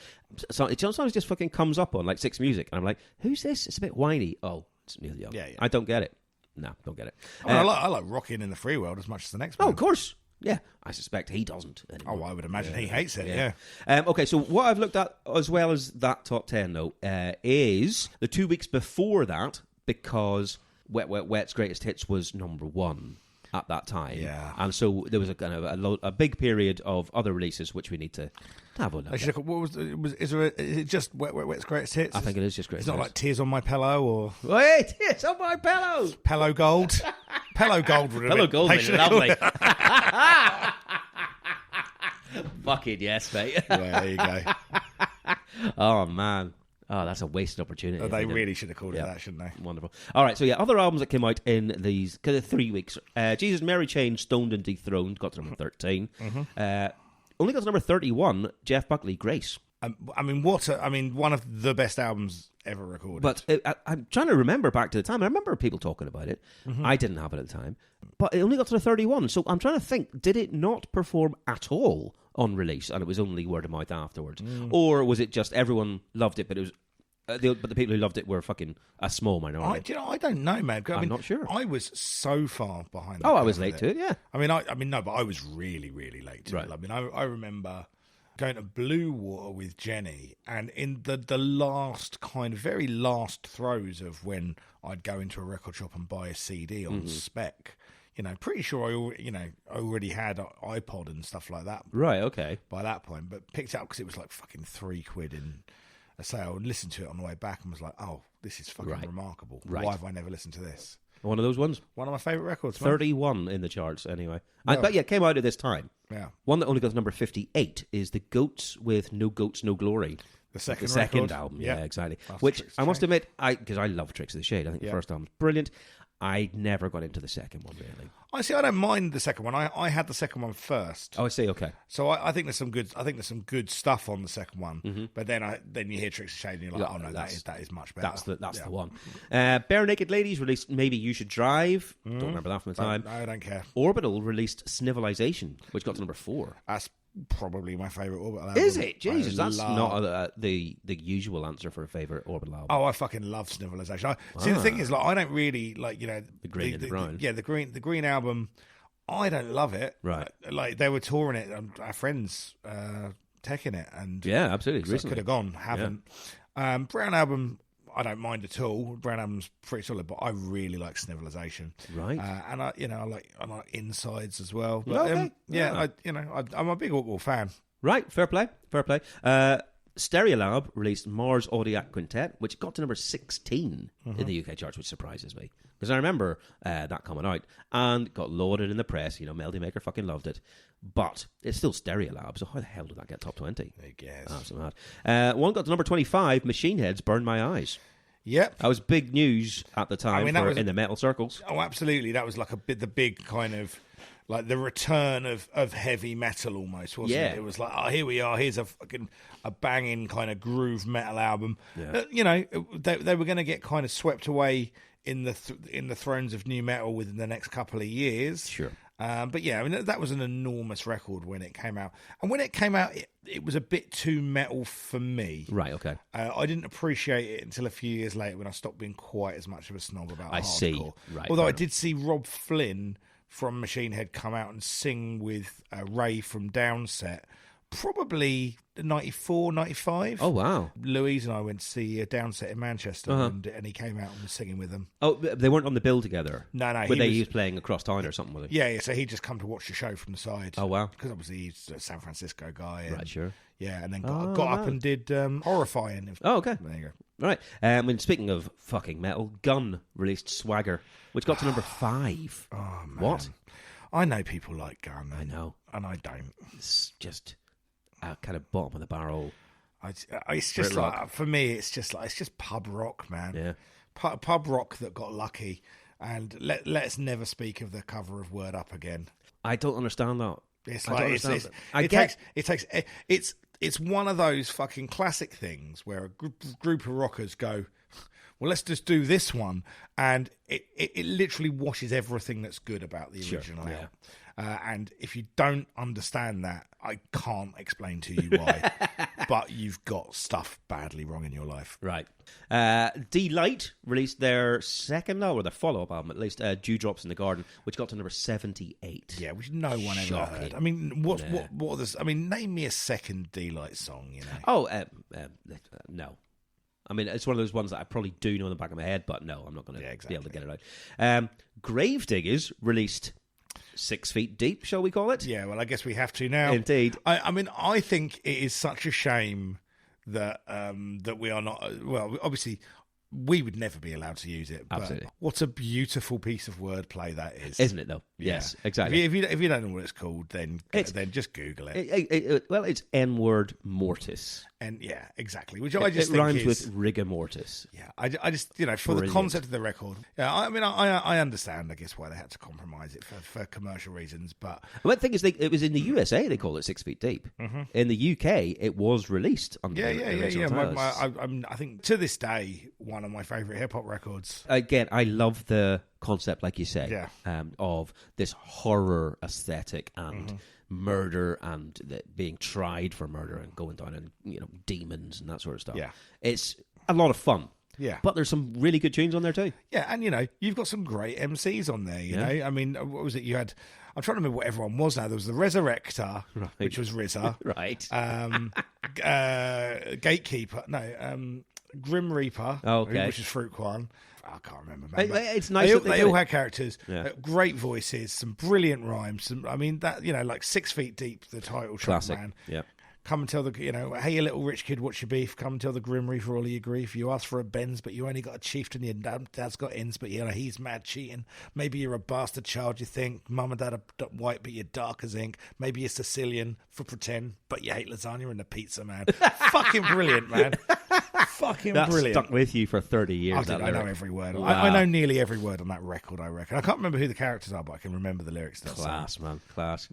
So it sometimes just fucking comes up on like Six Music, and I'm like, who's this? It's a bit whiny. Oh, it's Neil Young. Yeah. I don't get it. No, don't get it. I like Rockin' in the Free World as much as the next one. Oh, of course. Yeah, I suspect he doesn't anymore. Oh, I would imagine he hates it, yeah. Okay, so what I've looked at, as well as that top 10, though, is the 2 weeks before that, because Wet Wet Wet's Greatest Hits was number 1 at that time. Yeah. And so there was a kind of a big period of other releases which we need to have a look at. What is it just Wet Wet Wet's Greatest Hits? I think it is just Greatest Hits. It's not like Tears on My Pillow or... Wait, Tears on My Pillow! Pillow Gold. Pillow Gold would have Pillow Gold would have lovely. Fucking yes, mate. Yeah, there you go. Oh, man. Oh, that's a wasted opportunity. They really should have called it that, shouldn't they? Wonderful. All right, so other albums that came out in these 3 weeks. Jesus, Mary Chain, Stoned and Dethroned, got to number 13. Mm-hmm. Only got to number 31, Jeff Buckley, Grace. one of the best albums ever recorded. But I'm trying to remember back to the time. I remember people talking about it. Mm-hmm. I didn't have it at the time. But it only got to the 31, so I'm trying to think, did it not perform at all on release, and it was only word of mouth afterwards? Or was it just everyone loved it, but it was... but the people who loved it were fucking a small minority. I don't know, man. I'm not sure. I was so far behind. I was late to it. Yeah. No, but I was really, really late to it. I remember going to Blue Water with Jenny, and in the last very last throes of when I'd go into a record shop and buy a CD on spec. Pretty sure I already had an iPod and stuff like that. Right. Okay. By that point, but picked it up because it was like fucking £3 in a sale, and listened to it on the way back and was like, oh, this is fucking remarkable. Right. Why have I never listened to this? One of those ones. One of my favourite records. 31 in the charts, anyway. But it came out at this time. Yeah. One that only got to number 58 is The Goats with No Goats, No Glory. The second album. Yeah, exactly. Which I must admit, because I love Tricks of the Shade. I think the first album's brilliant. I never got into the second one, really. I see. I don't mind the second one. I had the second one first. Oh, I see. Okay. So I think there's some good. I think there's some good stuff on the second one. But then you hear Tricks of Shade and you're like, oh no, that is much better. That's the one. Bare Naked Ladies released Maybe You Should Drive. Don't remember that from the time. No, I don't care. Orbital released Snivelization, which got to number 4. That's probably my favourite Orbital album. Is it? Jesus, that's not the usual answer for a favourite Orbital album. Oh, I fucking love Snivelization. See, the thing is, like, I don't really like, the green and the brown. The green album. I don't love it. Right. Like they were touring it, our friends teching it, and yeah, absolutely. So could have gone, haven't. Yeah. Brown album, I don't mind at all. Brown album's pretty solid, but I really like Snivelization. Right. And I like Insides as well. But, okay. I'm a big Orbital fan. Right. Fair play. Stereolab released Mars Audiac Quintet, which got to number 16 in the UK charts, which surprises me. Because I remember that coming out and got lauded in the press. Melody Maker fucking loved it. But it's still Stereolab, so how the hell did that get top 20? I guess. Absolutely mad. One got to number 25, Machine Head's Burn My Eyes. Yep. That was big news at the time in the metal circles. Oh, absolutely. That was like the big kind of... like the return of heavy metal almost, wasn't it? It was like, oh, here we are. Here's a banging kind of groove metal album. Yeah. They were going to get kind of swept away in the thrones of new metal within the next couple of years. Sure. But yeah, I mean, that was an enormous record when it came out. And when it came out, it was a bit too metal for me. Right, okay. I didn't appreciate it until a few years later when I stopped being quite as much of a snob about hardcore. See. Right. Although I did see Rob Flynn from Machine Head come out and sing with Ray from Downset, probably 94, 95. Oh, wow. Louise and I went to see Downset in Manchester, and he came out and was singing with them. Oh, they weren't on the bill together? No. Were they playing across town or something with him? Yeah, so he'd just come to watch the show from the side. Oh, wow. Because obviously he's a San Francisco guy. Right, sure. Yeah, and then got up and did Horrifying. Oh, okay. There you go. Right. And speaking of fucking metal, Gun released Swagger, which got to number 5. Oh, man. What? I know people like Gun. I know. And I don't. It's just a kind of bottom of the barrel. It's just like, for me, it's just pub rock, man. Yeah. Pub rock that got lucky. And let's never speak of the cover of Word Up again. I don't understand that. It's one of those fucking classic things where a group of rockers go, well, let's just do this one, and it literally washes everything that's good about the original out. And if you don't understand that, I can't explain to you why, but you've got stuff badly wrong in your life. Right. Delight released their second, or their follow-up album at least, Dewdrops in the Garden, which got to number 78. Yeah, which no one ever heard. I mean, what are the... I mean, name me a second Delight song, Oh, no. I mean, it's one of those ones that I probably do know in the back of my head, but no, I'm not going to be able to get it out. Gravediggaz released 6 Feet Deep, shall we call it? Yeah, well, I guess we have to now. Indeed. I mean, I think it is such a shame that that we are not... Well, obviously, we would never be allowed to use it. But absolutely. What a beautiful piece of wordplay that is. Isn't it, though? Yeah. Yes, exactly. If you don't know what it's called, then just Google it. Well, it's N-word mortis. And yeah, exactly. Which it think rhymes is, with rigor mortis. Yeah, I just for the concept of the record. Yeah, I mean, I understand, I guess, why they had to compromise it for commercial reasons. But the thing is, it was in the USA they called it 6 Feet Deep. Mm-hmm. In the UK, it was released under the original titles. I think to this day, one of my favourite hip hop records. Again, I love the concept, like you say, of this horror aesthetic and murder and being tried for murder and going down and demons and that sort of stuff. Yeah, it's a lot of fun. Yeah, but there's some really good tunes on there too. Yeah, and you've got some great MCs on there. You know, I mean, what was it? You had. I'm trying to remember what everyone was now. There was the Resurrector, which was RZA, right? Gatekeeper, no, Grim Reaper, which is Fruitquan. I can't remember. It's nice. They all had characters, great voices, some brilliant rhymes. I mean, that like 6 Feet Deep, the title track, man. Yeah. Come and tell the hey, you little rich kid, what's your beef? Come and tell the Grim Reaper all of your grief. You ask for a Benz, but you only got a chieftain. Your dad's got ins, but he's mad cheating. Maybe you're a bastard child. You think mum and dad are white, but you're dark as ink. Maybe you're Sicilian for pretend, but you hate lasagna and the pizza, man. Fucking brilliant, man. fucking That brilliant. stuck with you for 30 years. I know every word. Wow. I know nearly every word on that record, I reckon. I can't remember who the characters are, but I can remember the lyrics. Class, man. Class.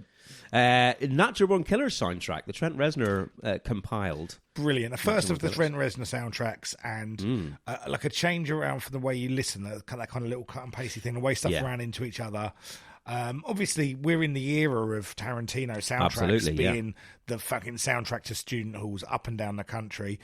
Natural Born Killers soundtrack, the Trent Reznor compiled. Brilliant. The first of the Trent Reznor soundtracks, and like a change around from the way you listen, that kind of little cut and pasty thing, the way stuff ran into each other. Obviously, we're in the era of Tarantino soundtracks being the fucking soundtrack to student halls up and down the country.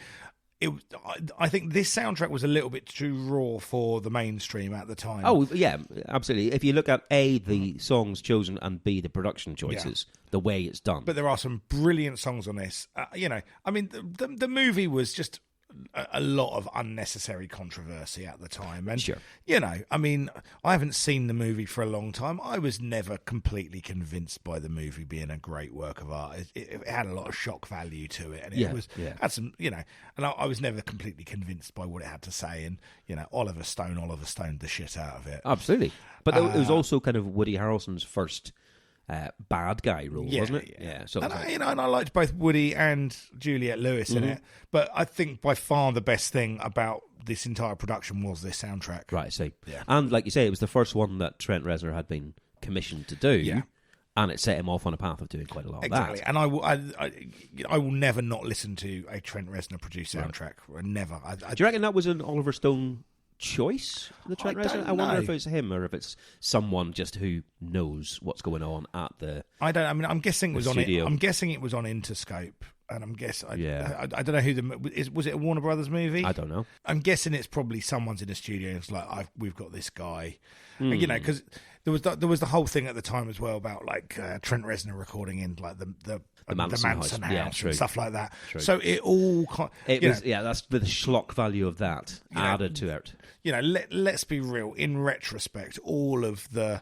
I think this soundtrack was a little bit too raw for the mainstream at the time. Oh, yeah, absolutely. If you look at A, the songs chosen, and B, the production choices, the way it's done. But there are some brilliant songs on this. I mean, the movie was just a lot of unnecessary controversy at the time. And, I mean, I haven't seen the movie for a long time. I was never completely convinced by the movie being a great work of art. It had a lot of shock value to it. And it had some, and I was never completely convinced by what it had to say. And, Oliver Stone the shit out of it. Absolutely. But it was also kind of Woody Harrelson's first bad guy role, wasn't it? Yeah. So and I liked both Woody and Juliette Lewis in it, but I think by far the best thing about this entire production was this soundtrack. Right, I see. Yeah. And like you say, it was the first one that Trent Reznor had been commissioned to do. Yeah. And it set him off on a path of doing quite a lot of that. Exactly. And I will never not listen to a Trent Reznor produced soundtrack. Right. Never. Do you reckon that was an Oliver Stone choice, the Trent Reznor? I wonder if it's him or if it's someone just who knows what's going on at the. I'm guessing it was studio. I'm guessing it was on Interscope, and I'm guessing. I don't know who was it a Warner Brothers movie? I don't know. I'm guessing it's probably someone's in the studio. It's like we've got this guy, because there was the whole thing at the time as well about like Trent Reznor recording in like the Manson house and stuff like that. True. So it all that's the schlock value of that added to it. Let's be real. In retrospect, all of the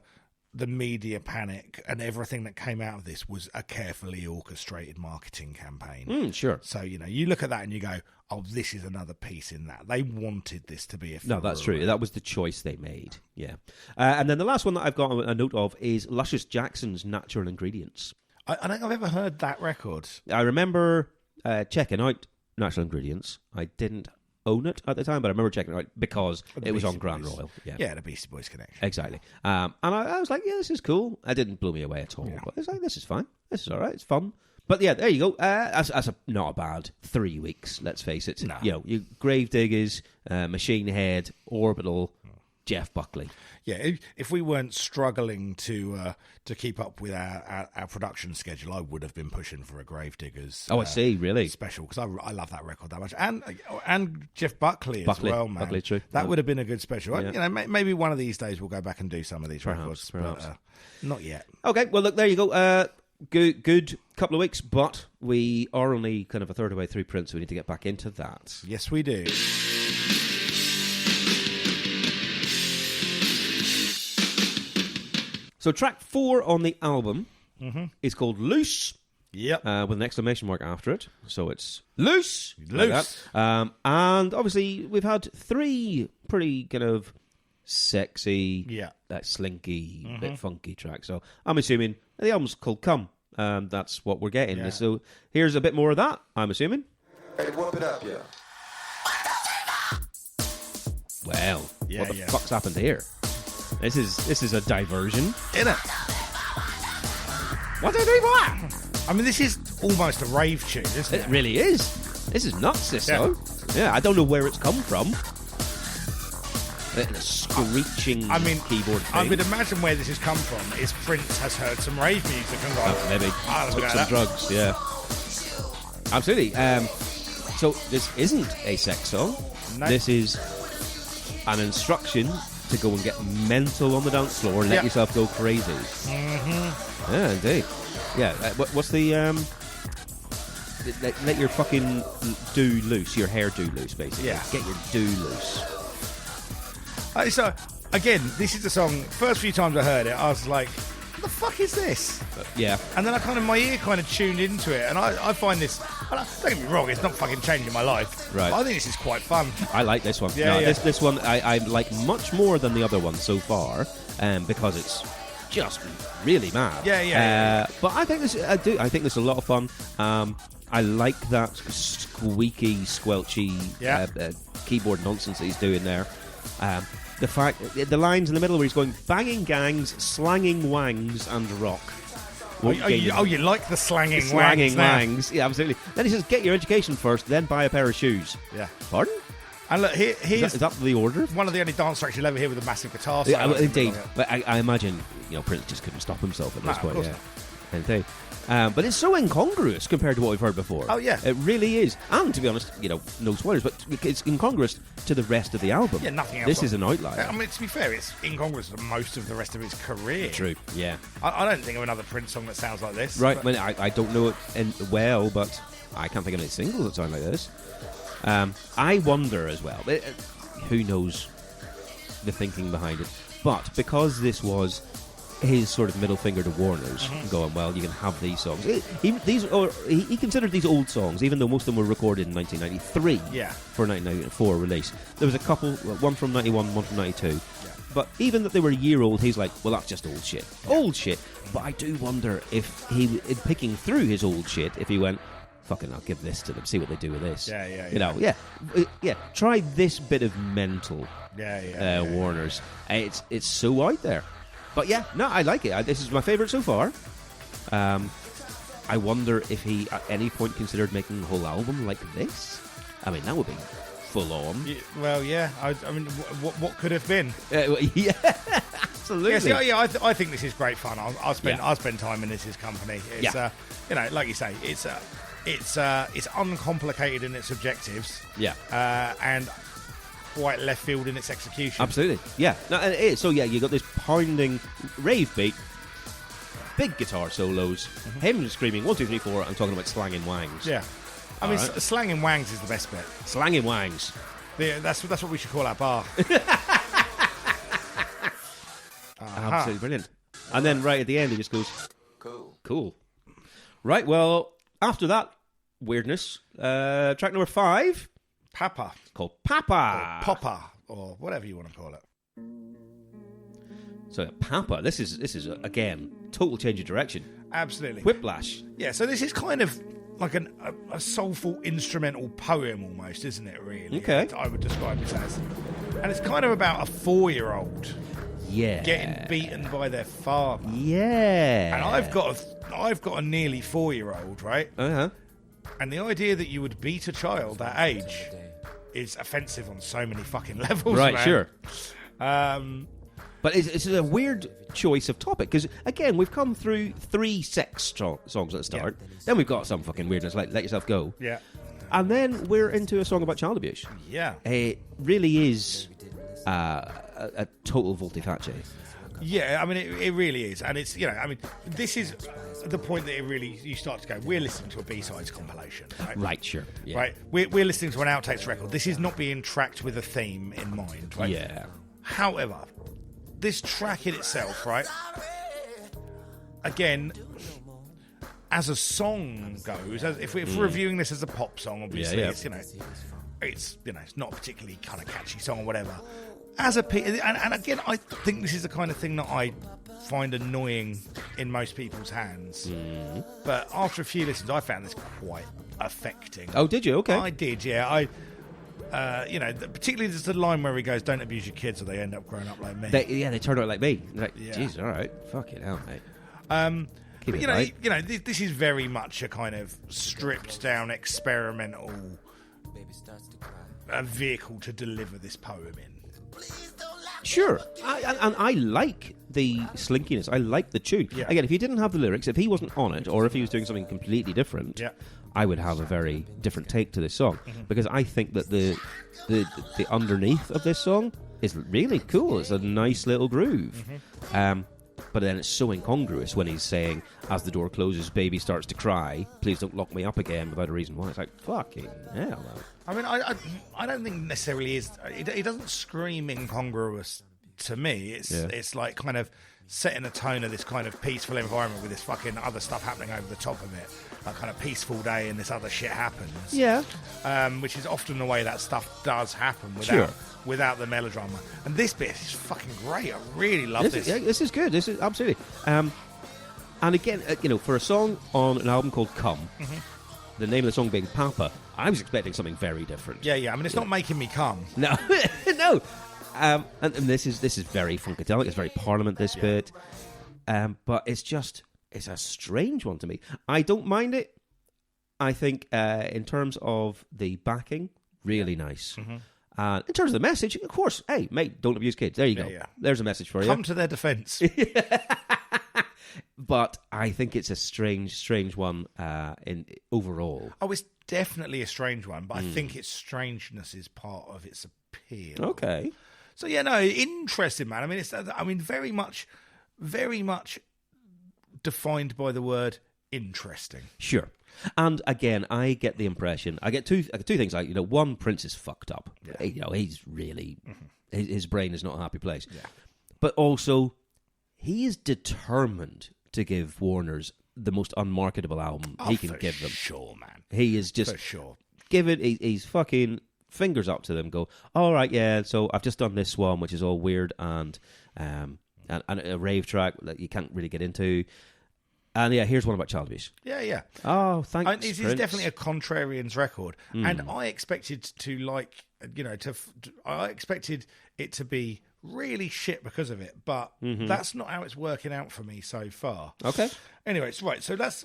media panic and everything that came out of this was a carefully orchestrated marketing campaign. Sure. So you look at that and you go, "Oh, this is another piece in that." They wanted this to be a film. No, that's true. That was the choice they made. Yeah. And then the last one that I've got a note of is Luscious Jackson's Natural Ingredients. I don't think I've ever heard that record. I remember checking out Natural Ingredients. I didn't own it at the time, but I remember checking it out because it was on Grand Royal. Yeah, the Beastie Boys connection. Exactly. And I was like, yeah, this is cool. It didn't blow me away at all. Yeah. But I was like, this is fine. This is all right. It's fun. But yeah, there you go. That's not a bad 3 weeks, let's face it. No. You Gravediggaz, Machine Head, Orbital, Jeff Buckley. Yeah, if we weren't struggling to keep up with our production schedule, I would have been pushing for a Gravediggaz. I see, really special, because I love that record that much, and Jeff Buckley as well, man. Buckley, true. That would have been a good special. Yeah. Maybe one of these days we'll go back and do some of these records, perhaps. But not yet. Okay, well look, there you go. Good couple of weeks, but we are only kind of a third of the way through Prince, so we need to get back into that. Yes, we do. So track 4 on the album is called Loose. Yep. With an exclamation mark after it. So it's Loose. Loose. Like and obviously we've had 3 pretty kind of sexy, slinky, bit funky tracks. So I'm assuming the album's called Come. That's what we're getting. Yeah. So here's a bit more of that, I'm assuming. Hey, whoop it up, yeah. Well, what the fuck's happened here? This is a diversion. Isn't it? 1, 2, 3, 4. I mean, this is almost a rave tune, isn't it? It really is. This is nuts, this though. Yeah, I don't know where it's come from. The screeching keyboard thing. I would imagine where this has come from is Prince has heard some rave music and gone, maybe took some drugs, yeah. Absolutely. So this isn't a sex song. No. This is an instruction to go and get mental on the dance floor and let yourself go crazy. Mm-hmm. Yeah, indeed. Yeah, what's the... Let your fucking do loose, your hair do loose, basically. Yeah. Get your do loose. So, again, this is the song, first few times I heard it, I was like, what the fuck is this? Yeah. And then my ear kind of tuned into it, and I find this, don't get me wrong, it's not fucking changing my life. Right. I think this is quite fun. I like this one. This one I like much more than the other one so far, because it's just really mad. Yeah. But I think this is a lot of fun. I like that squeaky, squelchy keyboard nonsense that he's doing there. The fact, the lines in the middle where he's going banging gangs, slanging wangs, and rock. You like the slanging wangs? Yeah, absolutely. Then he says, "Get your education first, then buy a pair of shoes." Yeah. Pardon? And look, is that the order? One of the only dance tracks you'll ever hear with a massive guitar solo. Yeah, indeed. But I imagine, Prince just couldn't stop himself at this point. Of course not. Indeed. But it's so incongruous compared to what we've heard before. Oh, yeah. It really is. And, to be honest, no spoilers, but it's incongruous to the rest of the album. Yeah, nothing else. This is an outlier. I mean, to be fair, it's incongruous to most of the rest of his career. True, yeah. I don't think of another Prince song that sounds like this. Right, I don't know it well, but I can't think of any singles that sound like this. I wonder as well, who knows the thinking behind it, but because this was his sort of middle finger to Warner's, going, well, you can have these songs. He considered these old songs, even though most of them were recorded in 1993 for 1994 release. There was a couple, one from 91, one from 92. Yeah. But even that they were a year old, he's like, well, that's just old shit. Old shit. But I do wonder if he, in picking through his old shit, if he went, fucking, I'll give this to them, see what they do with this. Try this bit of mental Warner's. It's so out there. But yeah, no, I like it. This is my favourite so far. I wonder if he at any point considered making a whole album like this. I mean, that would be full on. Yeah, well, yeah. I mean, what could have been? Yeah, absolutely. I think this is great fun. I'll spend time in his company. It's like you say, it's uncomplicated in its objectives. Yeah, and quite left field in its execution. Absolutely, yeah. No, it is. So yeah, you got this pounding rave beat, big guitar solos, him screaming 1, 2, 3, 4, and talking about slanging wangs. Yeah, I mean, slanging wangs is the best bit. Slanging wangs. Yeah, that's what we should call our bar. Absolutely brilliant. And then right at the end, he just goes, "Cool." Right. Well, after that weirdness, track number 5. Papa. Called Papa. Or Popper, or whatever you want to call it. So, Papa, this is again, total change of direction. Absolutely. Whiplash. Yeah, so this is kind of like a soulful instrumental poem almost, isn't it, really? Okay. I would describe it as. And it's kind of about a 4-year-old getting beaten by their father. Yeah. And I've got a nearly 4-year-old, right? Uh-huh. And the idea that you would beat a child that age is offensive on so many fucking levels, right, man. Sure. But it's a weird choice of topic, because, again, we've come through 3 sex songs at the start. Yeah. Then we've got some fucking weirdness like Let Yourself Go. Yeah. And then we're into a song about child abuse. Yeah. It really is a total volte-face. Yeah, I mean, it really is. And it's, this is the point that you start to go, we're listening to a B-sides compilation. Right, sure. Yeah. Right? We're listening to an outtakes record. This is not being tracked with a theme in mind, right? Yeah. However, this track in itself, right? Again, as a song goes, if we're reviewing this as a pop song, obviously, it's not a particularly kind of catchy song or whatever. And again, I think this is the kind of thing that I find annoying in most people's hands. But after a few listens, I found this quite affecting. Oh, did you? Okay. I did, yeah. Particularly there's the line where he goes, "Don't abuse your kids or they end up growing up like me." They turn out like me. Like, jeez, all right. Fucking hell, mate. This is very much a kind of stripped down experimental vehicle to deliver this poem in. Sure, I like the slinkiness. I like the tune. Yeah. Again, if you didn't have the lyrics, if he wasn't on it, or if he was doing something completely different, I would have a very different take to this song, because I think that the underneath of this song is really cool. It's a nice little groove. But then it's so incongruous when he's saying, as the door closes, baby starts to cry, please don't lock me up again without a reason why. It's like, fucking hell. I mean, I don't think necessarily is. It doesn't scream incongruous to me. It's like kind of setting a tone of this kind of peaceful environment with this fucking other stuff happening over the top of it. Like kind of peaceful day and this other shit happens. Yeah. Which is often the way that stuff does happen without the melodrama. And this bit is fucking great. I really love this. This is good. This is absolutely. And again, for a song on an album called Come, the name of the song being Papa, I was expecting something very different. Yeah. I mean, it's not making me come. No, no. And this is very funkadelic. It's very Parliament, this bit. But it's a strange one to me. I don't mind it. I think in terms of the backing, really nice. In terms of the message, of course, hey, mate, don't abuse kids. There you go. Yeah. There's a message for you. Come to their defence. But I think it's a strange one in overall. Oh, it's definitely a strange one, but I think its strangeness is part of its appeal. Okay. So yeah, no, interesting, man. I mean, very much defined by the word interesting. Sure. And again, I get the impression, I get two things. Like, one, Prince is fucked up. Yeah. He's really his brain is not a happy place. Yeah. But also, he is determined to give Warner's the most unmarketable album he can give them. Sure, man. He is just for sure. Give it. He's fucking fingers up to them. Go, all right, yeah. So I've just done this one, which is all weird and a rave track that you can't really get into. And yeah, here's one about child abuse. Yeah. Oh, thanks. It's definitely a contrarian's record, and I expected to I expected it to be really shit because of it, but that's not how it's working out for me so far. Okay. Anyway, it's right. So that's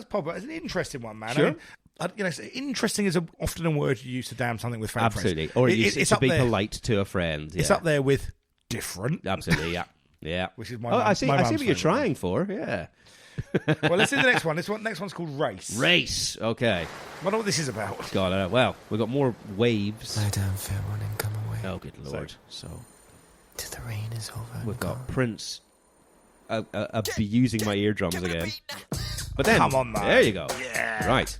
pop. It's an interesting one, man. Sure. I mean, interesting is often a word you use to damn something with friends. Absolutely. Or it's to be polite to a friend. Yeah. It's up there with different. Absolutely. Yeah. Yeah. Which is my. I see what you're trying one. for. Yeah. Well, let's do the next one. Next one's called Race. Race. Okay. I wonder what this is about. God, well, we've got more waves. Lie down, fair one, and come away. Oh, good lord. So till the rain is over. We've got Prince abusing my eardrums again. But then, come on, man. There you go. Yeah. Right.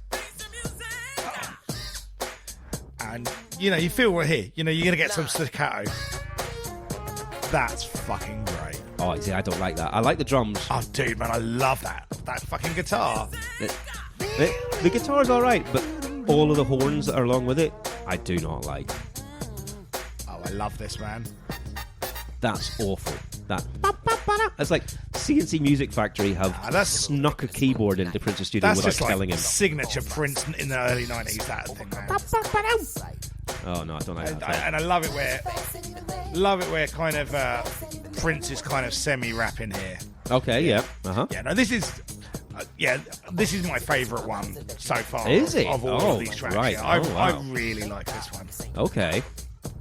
And you feel we're here. You're gonna get some staccato. That's fucking great. Oh, see, I don't like that. I like the drums. Oh, dude, man, I love that fucking guitar. The guitar's all right, but all of the horns that are along with it, I do not like. Oh, I love this, man. That's awful. It's like CNC Music Factory have snuck a keyboard into Prince's studio without just telling him. Signature Prince in the early 90s, that thing, man. Oh no, I don't like that. And I love it where kind of Prince is kind of semi-rapping here. Okay, yeah. Uh-huh. Yeah, no, this is my favourite one so far. Is it? Of all of these tracks. Right. Yeah, I really like this one. Okay.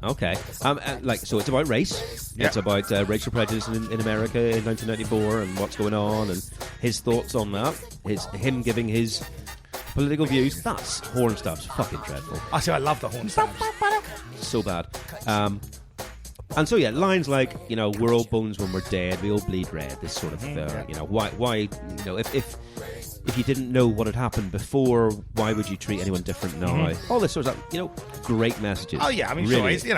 So it's about race. Yeah. It's about racial prejudice in America in 1994 and what's going on and his thoughts on that. Him giving his political views. That's horn stuff's fucking dreadful. I love the horn stuff. So bad. And so, yeah, lines like, we're all bones when we're dead, we all bleed red, this sort of, why, if you didn't know what had happened before, why would you treat anyone different now? All this sort of, great messages. Oh, yeah, I mean, really. Sure,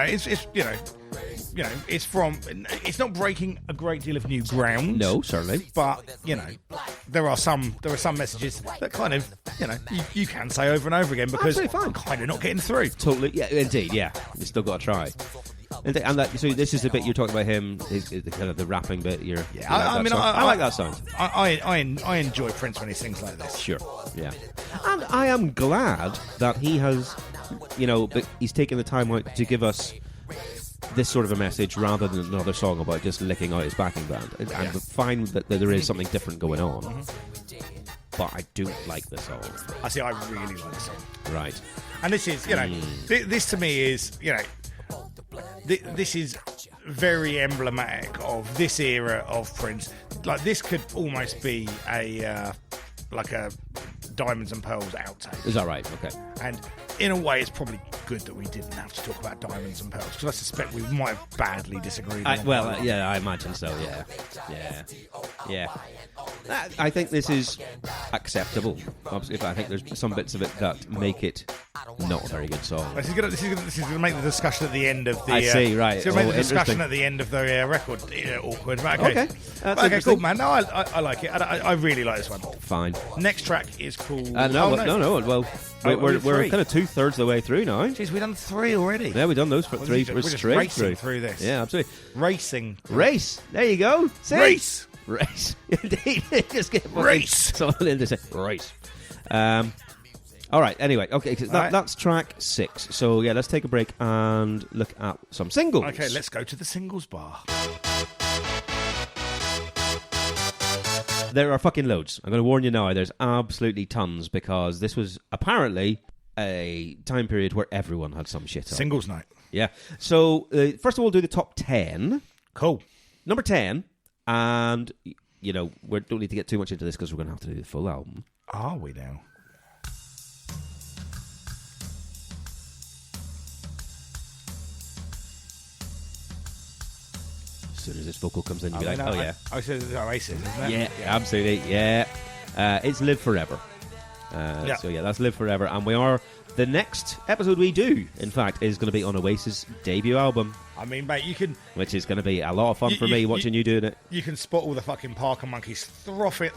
it's not breaking a great deal of new ground. No, certainly. But, there are some messages that kind of, you can say over and over again because I'm kind of not getting through. Totally, yeah, indeed, yeah. You still got to try. So this is the bit you're talking about him, kind of the rapping bit. I like that sound. I enjoy Prince when he sings like this. Sure, yeah. And I am glad that he has, he's taken the time out to give us this sort of a message rather than another song about just licking out his backing band. And fine that there is something different going on. But I don't like the song. I really like the song. Right. And this is, this to me is, this is very emblematic of this era of Prince. Like, this could almost be a Diamonds and Pearls outtake. Is that right? Okay. And in a way, it's probably good that we didn't have to talk about Diamonds and Pearls, because I suspect we might have badly disagreed. I imagine so. Yeah. I think this is acceptable. Obviously, I think there's some bits of it that make it not a very good song. This is going to make the discussion at the end of the. I see. Right. It's going to make the discussion at the end of the record awkward. Okay. Okay. Cool, man. No, I like it. I really like this one. Fine. Next track is called. No. Well, we're kind of 2/3 of the way through now. Jeez, we've done 3 already. Yeah, we've done those for 3. We're just racing through this. Yeah, absolutely. Racing. Race. There you go. See? Race. Indeed. Just get race. Someone in to say race. All right, anyway, okay, so Right. that's track 6. So, yeah, let's take a break and look at some singles. Okay, let's go to the singles bar. There are fucking loads. I'm going to warn you now, there's absolutely tons, because this was apparently a time period where everyone had some shit on. Singles night. Yeah. So, first of all, do the top 10. Cool. Number 10, and, you know, we don't need to get too much into this because we're going to have to do the full album. Are we now? As soon as this vocal comes in, you'll be like, oh, yeah. I said it's Oasis, isn't it? Yeah, absolutely, yeah. It's Live Forever. Yeah. So, yeah, that's Live Forever. And we are... The next episode we do, in fact, is going to be on Oasis' debut album. I mean, mate, you can... Which is going to be a lot of fun for me watching you doing it. You can spot all the fucking Parker monkeys frothing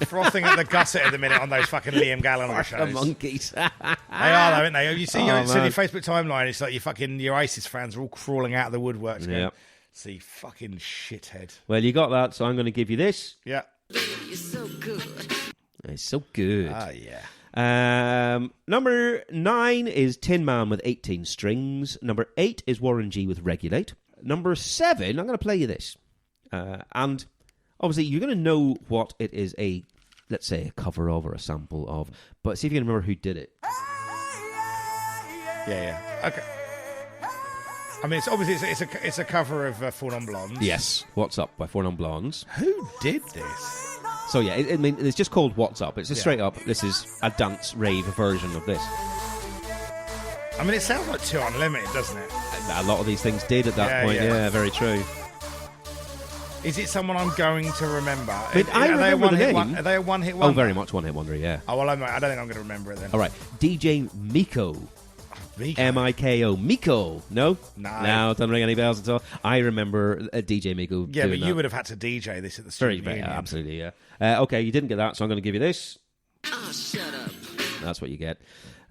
at the gusset at the minute on those fucking Liam Gallagher shows. The monkeys. They are, though, aren't they? You see, Oh, see your man. Facebook timeline, it's like your Oasis fans are all crawling out of the woodworks. going, Yeah. See, fucking shithead. Well, you got that, so I'm going to give you this. Yeah. It's so good. Ah, yeah. Number 9 is Tin Man with 18 strings. Number 8 is Warren G with Regulate. Number 7, I'm going to play you this. And obviously, you're going to know what it is let's say, a cover of or a sample of. But see if you can remember who did it. Yeah. Okay. I mean, it's obviously it's a cover of Four Non Blondes. Yes, What's Up by Four Non Blondes. Who did this? So yeah, I mean, it's just called What's Up. It's just Yeah. straight up, this is a dance rave version of this. I mean, it sounds like Too Unlimited, doesn't it? A lot of these things did at that point, yeah, very true. Is it someone I'm going to remember? But I remember the name. Are they a one-hit wonder? Oh, very much one-hit wonder, yeah. Oh, well, I don't think I'm going to remember it then. All right, DJ Miko. Miko. M-I-K-O. Miko. No? No. Doesn't ring any bells at all. I remember DJ Miko Yeah, doing but you that. would have had to DJ this at the Very, student union. absolutely, yeah. Okay, you didn't get that, so I'm going to give you this. Oh, shut up. That's what you get.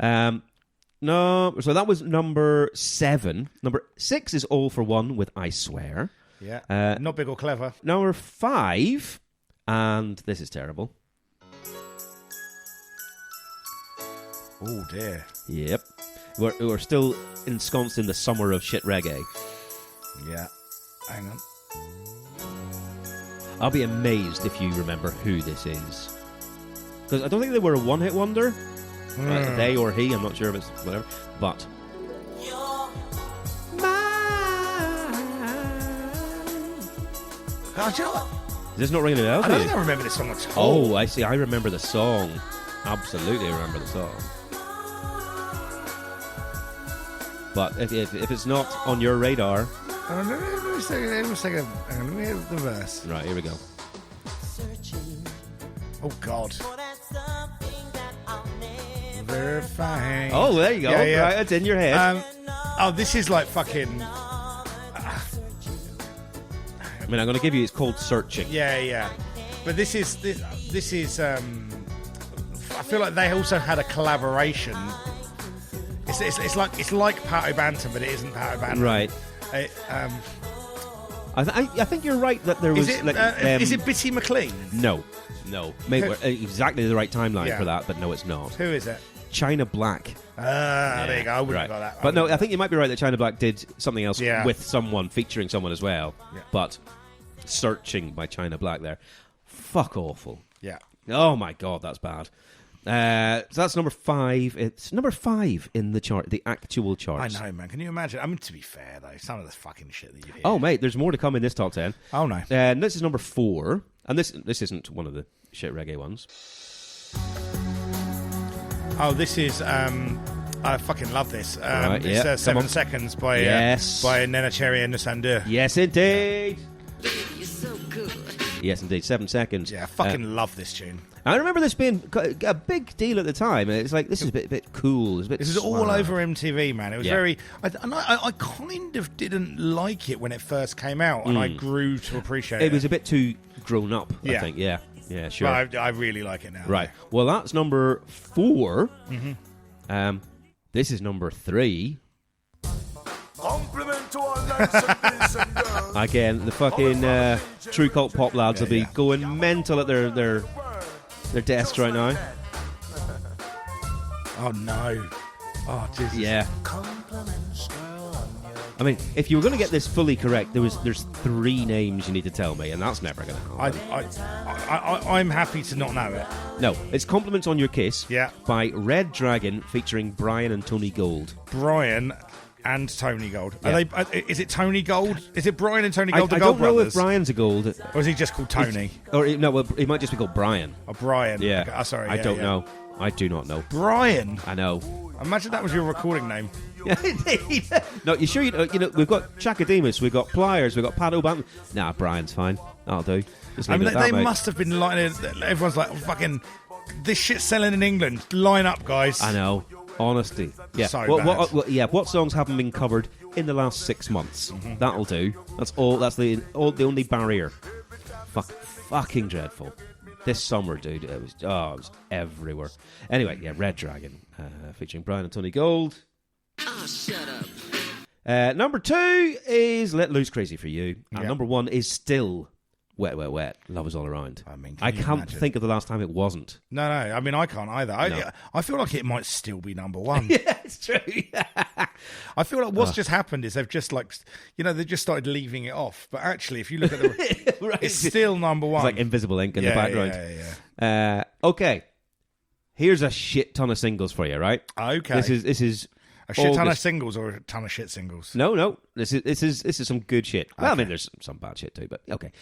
No, so that was number 7. Number 6 is All for One with I Swear. Yeah. Not Big or Clever. Number 5, and this is terrible. Oh, dear. Yep. We're still ensconced in the summer of shit reggae. Yeah. Hang on. I'll be amazed if you remember who this is. Because I don't think they were a one-hit wonder. They or he, I'm not sure if it's whatever. But... Oh, do you know what? Is this not ringing a bell? I to don't you? think I remember this song at all. Oh, I see. I remember the song. Absolutely remember the song. But if it's not on your radar... Let me hear the verse. Right, here we go. Oh, God. Verifying. Oh, there you go. Yeah, yeah. Right, it's in your head. This is like fucking... I mean, I'm going to give you... It's called Searching. Yeah. But this is... I feel like they also had a collaboration. It's like Pato Bantam, but it isn't Pato Bantam. Right. I think you're right that there was... Is it Bitty McLean? No. Maybe exactly the right timeline for that, but no, it's not. Who is it? China Black. There you go. I wouldn't have got that. But no, I think you might be right that China Black did something else Yeah. with someone, featuring someone as well. Yeah. But Searching by China Black there. Fuck awful. Yeah. Oh my God, that's bad. So that's number 5. It's number 5 in the chart, the actual charts. I know, man. Can you imagine? I mean, to be fair, though, some of the fucking shit that you hear. Oh, mate, there's more to come in this top 10. Oh, no. And this is number 4. And this isn't one of the shit reggae ones. Oh, this is... I fucking love this. Right, it's yeah. 7 Seconds by Nena Cherry and Nasandur. Yes, indeed. You're so good. Yes, indeed. 7 Seconds. Yeah, I fucking love this tune. I remember this being a big deal at the time. It's like, this is a bit cool. It's a bit This is all suave. over MTV, man. It was very... I kind of didn't like it when it first came out, and I grew to appreciate it. It was a bit too grown up, I Yeah. think. Yeah, sure. But I really like it now. Right. Well, that's number 4. Mm-hmm. This is number 3. Compliment to all lads and boys and girls. Again, the fucking True Cult Pop lads will be going mental at their desks right now. Oh, no. Oh, Jesus. Yeah. I mean, if you were going to get this fully correct, there's 3 names you need to tell me, and that's never going to happen. I'm happy to not know it. No, it's Compliments on Your Kiss Yeah. by Red Dragon featuring Brian and Tony Gold. Brian and Tony Gold. Yeah. Is it Tony Gold? Is it Brian and Tony Gold, the I Gold don't know brothers? if Brian's a Gold. Or is he just called Tony? No, he might just be called Brian. Or Brian. Yeah. Okay. Oh, sorry. I don't know. I do not know. Brian? I know. Imagine that was your recording name. No, you sure you know, we've got Chakademus, we've got Pliers, we've got Pat O'Banton. Nah, Brian's fine. That'll do. Just leave it at that, they mate. must have been lining. Everyone's like, fucking, this shit's selling in England. Line up, guys. I know. Honesty. Yeah. So bad. What songs haven't been covered in the last 6 months? That'll do. That's all. That's the only barrier. Fucking dreadful. This summer, dude, it was everywhere. Anyway, yeah, Red Dragon, featuring Brian and Tony Gold. Oh, shut up. Number 2 is Let Loose Crazy for You. And Yeah. number 1 is still Wet, Wet, Wet. Love Is All Around. I mean, I can you can't imagine? think of the last time it wasn't. No. I mean, I can't either. No. I feel like it might still be number 1. Yeah, it's true. I feel like what's just happened is they've just they've just started leaving it off. But actually, if you look at the, Right. it's still number 1. It's like invisible ink in the background. Yeah. Okay. Here's a shit ton of singles for you, right? Okay. This is A shit ton of August. singles or a ton of shit singles? No. This is some good shit. Well, I mean, there's some bad shit too, but okay.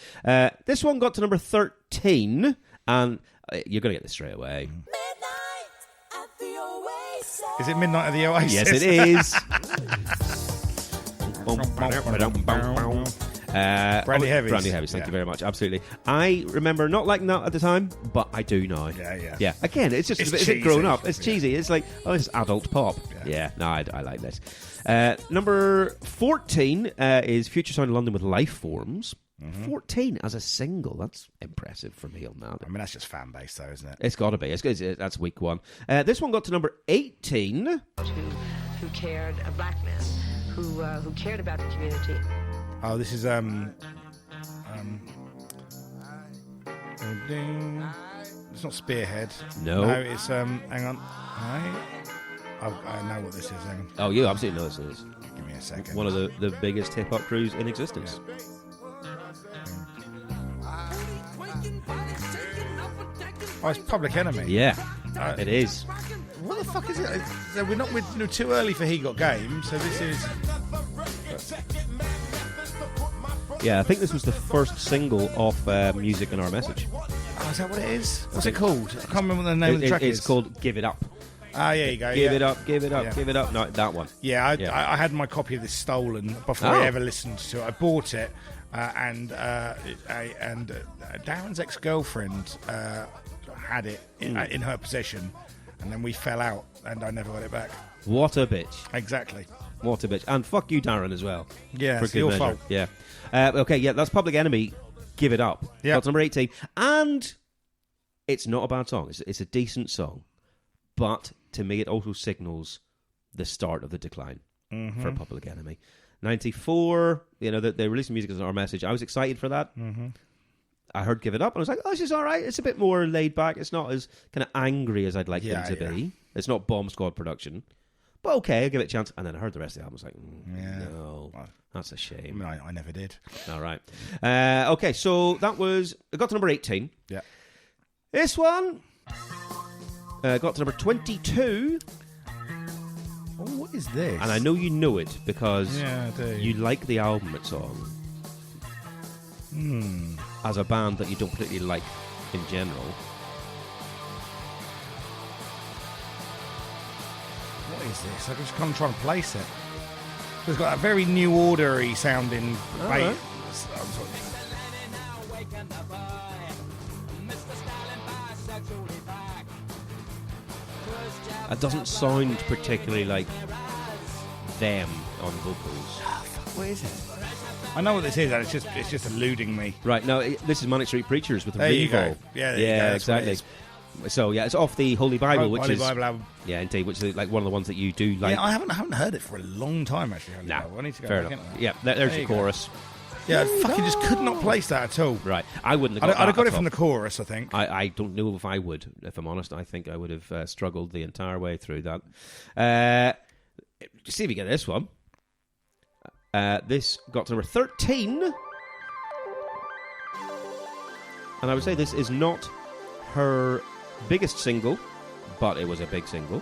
This one got to number 13, and you're gonna get this straight away. Is it Midnight at the Oasis? Yes, it is. Brandy Heavies. Brandy Heavies, thank Yeah. you very much. Absolutely. I remember not liking that at the time, but I do now. Yeah. Again, it's just It's a bit grown cheesy. up. It's cheesy. It's like, oh, it's adult pop. Yeah. No, I like this. Number 14 is Future Sound of London with Life Forms. 14 as a single. That's impressive for me on that. I mean, that's just fan base, though, isn't it? It's got to be. That's week 1. This one got to number 18. Who cared, a black man who cared about the community. Oh, this is it's not Spearhead. No. It's hang on. I know what this is. Hang on. Oh, you absolutely know this is. Give me a second. One of the biggest hip-hop crews in existence. Oh, it's Public Enemy. Yeah, it is. What the fuck is it? So we're too early for He Got Game. So this is. Yeah, I think this was the first single off Music and Our Message. Oh, is that what it is? What's it called? I can't remember what the name of the track is. It's called Give It Up. Ah, there you go. Give yeah. it up, give it up, Yeah. give it up. No, that one. Yeah, I had my copy of this stolen before I ever listened to it. I bought it, and Darren's ex-girlfriend had it in her possession, and then we fell out, and I never got it back. What a bitch. Exactly. What a bitch. And fuck you, Darren, as well. Yeah, for it's good your measure. fault. Yeah. Okay, yeah, that's Public Enemy. Give It Up. Yeah. That's number 18. And it's not a bad song. It's a decent song. But to me, it also signals the start of the decline for Public Enemy. 94, they released Music as Our Message. I was excited for that. I heard Give It Up, and I was like, oh, this is all right. It's a bit more laid back. It's not as kind of angry as I'd like them to be. It's not Bomb Squad production. But okay, I'll give it a chance. And then I heard the rest of the album. I was like, no, that's a shame. I mean, I never did. All right. Okay, so it got to number 18. Yeah. This one got to number 22. Oh, what is this? And I know you know it because I do. you like the album it's on. As a band that you don't particularly like in general. What is this? I just can't try and place it. It's got a very New Order-y sounding bass. It doesn't sound particularly like them on vocals. What is it? I know what this is, and it's just eluding me. Right, now this is Manic Street Preachers with There you go. Revolve. Yeah, there you go. That's what it exactly. So yeah, it's off the Holy Bible, which Holy is Bible album. yeah, indeed, which is like one of the ones that you do like. Yeah, I haven't heard it for a long time actually. Holy Nah, Bible. I need to go fair back enough. into that. Yeah, there's There your you go. chorus. Yeah, I fucking just could not place that at all. Right. I wouldn't have got I'd have that got at it from all. the chorus, I think. I don't know if I would, if I'm honest. I think I would have struggled the entire way through that. See if you get this one. This got to number 13. And I would say this is not her biggest single, but it was a big single.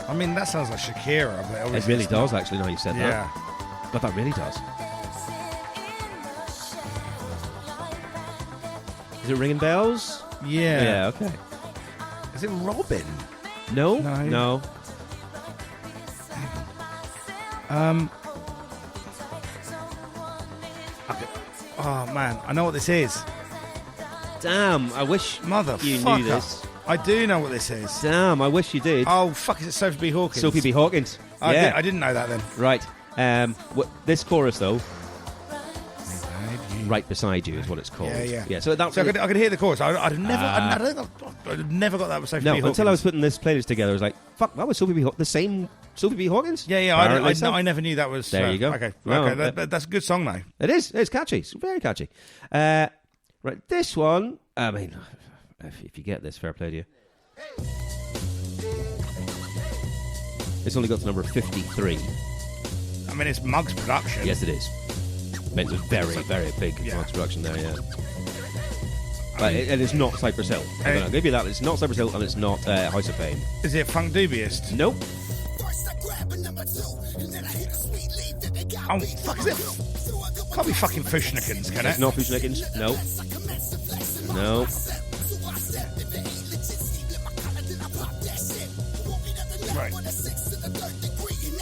I mean, that sounds like Shakira. But It obviously really it's does, not. actually, now you said Yeah. that. But that really does. Is it ringing bells? Yeah. Yeah, okay. Is it Robin? No? No. No. Oh, man. I know what this is. Damn, I wish Motherfucker. you knew this. I do know what this is. Damn, I wish you did. Oh, fuck. Is it Sophie B. Hawkins? Sophie B. Hawkins. I Yeah. didn't know that then. Right. This chorus, though, Right Beside You is what it's called. Yeah. So that. So I could hear the chorus. I'd never got that with Sophie No, B. Hawkins. until I was putting this playlist together, I was like, fuck, that was Sophie B. The same Sophie B. Hawkins? Yeah. Apparently so. I never knew that was. There you go. Okay. No, That's a good song, though. It is. It's catchy. It's very catchy. Right, this one, I mean, if you get this, fair play to you. It's only got to number 53. I mean, it's Muggs' production. Yes, it is. It was very, very big Muggs production there, yeah. But and it's not Cypress Hill. I'll give you that. It's not Cypress Hill and it's not House of Fame. Is it Funk Dubious? Nope. Oh, fuck is it? Can't be fucking Fushnikins, can it? It's not Fushnikins. No. No. Right.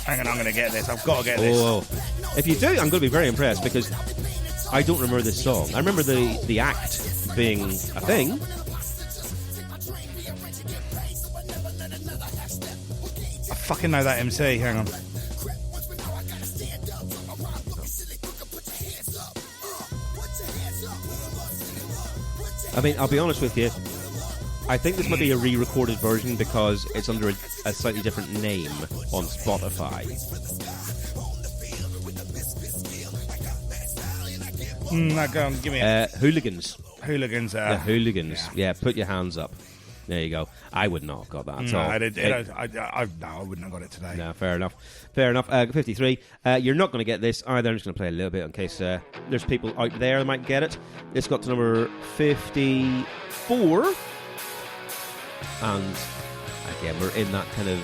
Hang on, I'm going to get this. I've got to get this. Oh. If you do, I'm going to be very impressed because I don't remember this song. I remember the act being a thing. I fucking know that MC. Hang on. I mean, I'll be honest with you. I think this might be a re-recorded version because it's under a slightly different name on Spotify. Go on, give me it. Hooligans. Hooligans. The Hooligans. Yeah, put your hands up. There you go. I would not have got that at No, all. I wouldn't have got it today. No, fair enough. Fair enough. 53. You're not going to get this either. I'm just going to play a little bit in case there's people out there that might get it. It's got to number 54. And again, we're in that kind of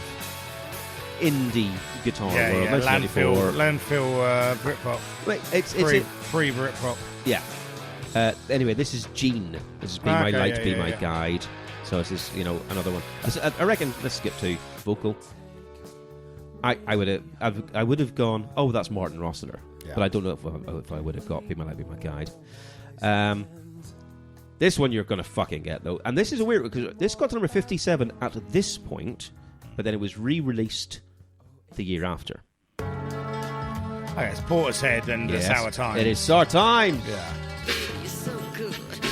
indie guitar world. Yeah. Landfill Britpop. Wait, it's free Britpop. Yeah. Anyway, this is Gene. This has been my light, be my guide. So this is, another one. I reckon. Let's skip to vocal. I would have gone. Oh, that's Martin Rossiter. Yeah. But I don't know if I would have got "Be My Light, Be My Guide." This one you're gonna fucking get though, and this is a weird because this got to number 57 at this point, but then it was re-released the year after. Oh, it's Portishead and Sour Times. It is Sour Times. Yeah.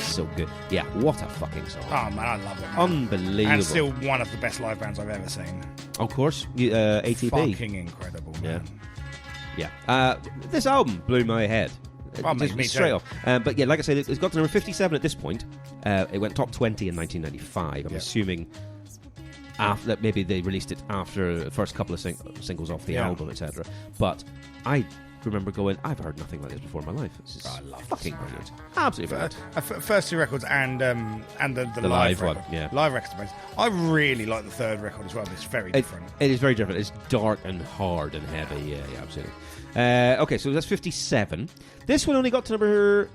So good. Yeah, what a fucking song. Oh man, I love it. Man. Unbelievable. And still one of the best live bands I've ever seen. Of course, ATP. Fucking incredible, man. Yeah. This album blew my head. Well, me straight too. off. But yeah, like I said, it's got to number 57 at this point. It went top 20 in 1995. I'm assuming after that maybe they released it after the first couple of singles off the album, etc. But I remember going, I've heard nothing like this before in my life. This is fucking brilliant. Absolutely brilliant. First two records and the live one, record. yeah. Live records. I really like the third record as well. It's very different. It is very different. It's dark and hard and heavy. Yeah, absolutely. Okay, so that's 57. This one only got to number...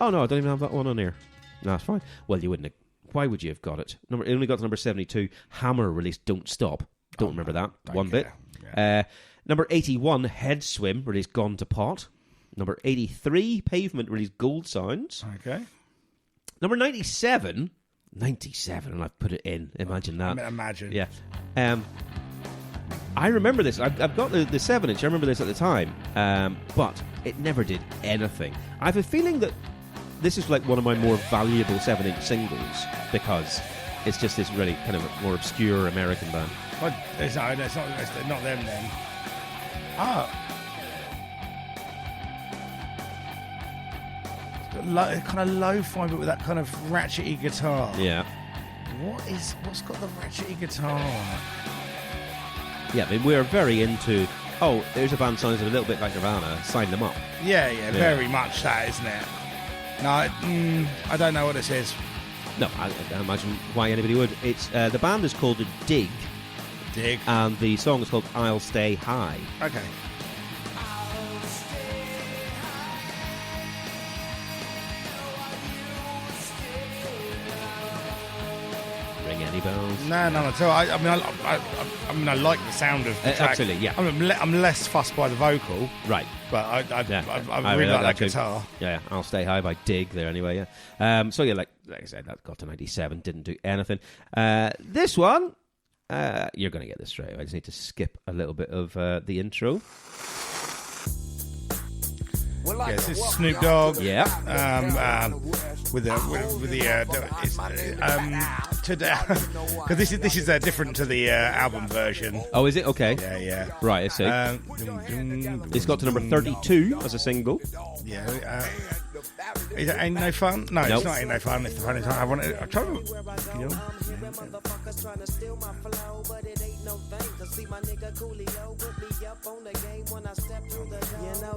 Oh, no, I don't even have that one on here. No, that's fine. Well, you wouldn't have... Why would you have got it? It only got to number 72. Hammer released Don't Stop. Don't remember that one bit. Yeah. Number 81, Head Swim released Gone to Pot. Number 83, Pavement released Gold Sounds. Okay. Number 97, and I've put it in. Imagine that. Imagine. Yeah. I remember this. I've got the 7-inch. I remember this at the time. But it never did anything. I have a feeling that this is like one of my more valuable 7-inch singles because it's just this really kind of more obscure American band. Well, it's not them then. Ah. Kind of lo-fi, but with that kind of ratchety guitar. Yeah. What's got the ratchety guitar on it? Yeah, I mean, we're very into... Oh, there's a band sounds a little bit like Nirvana. Sign them up. Yeah, very much that, isn't it? No, I don't know what this is. No, I can't imagine why anybody would. It's the band is called Dig. Dig. And the song is called I'll Stay High. Okay. Ring any bells? No, none at all. I mean, I like the sound of the track. Absolutely, yeah. I'm less fussed by the vocal. Right. But I really like that guitar. Yeah, I'll Stay High by Dig there anyway, yeah. So, yeah, like I said, that got to 97, didn't do anything. This one, you're going to get this straight away. I just need to skip a little bit of the intro. Yes, this is Snoop Dogg. Yeah. With the today, because this is different to the album version. Oh, is it? Okay. Yeah. Right, I see. It's got to number 32 as a single. Yeah. Is it Ain't No Fun? No, Nope. It's not Ain't No Fun. It's the funny time. I'm trying to.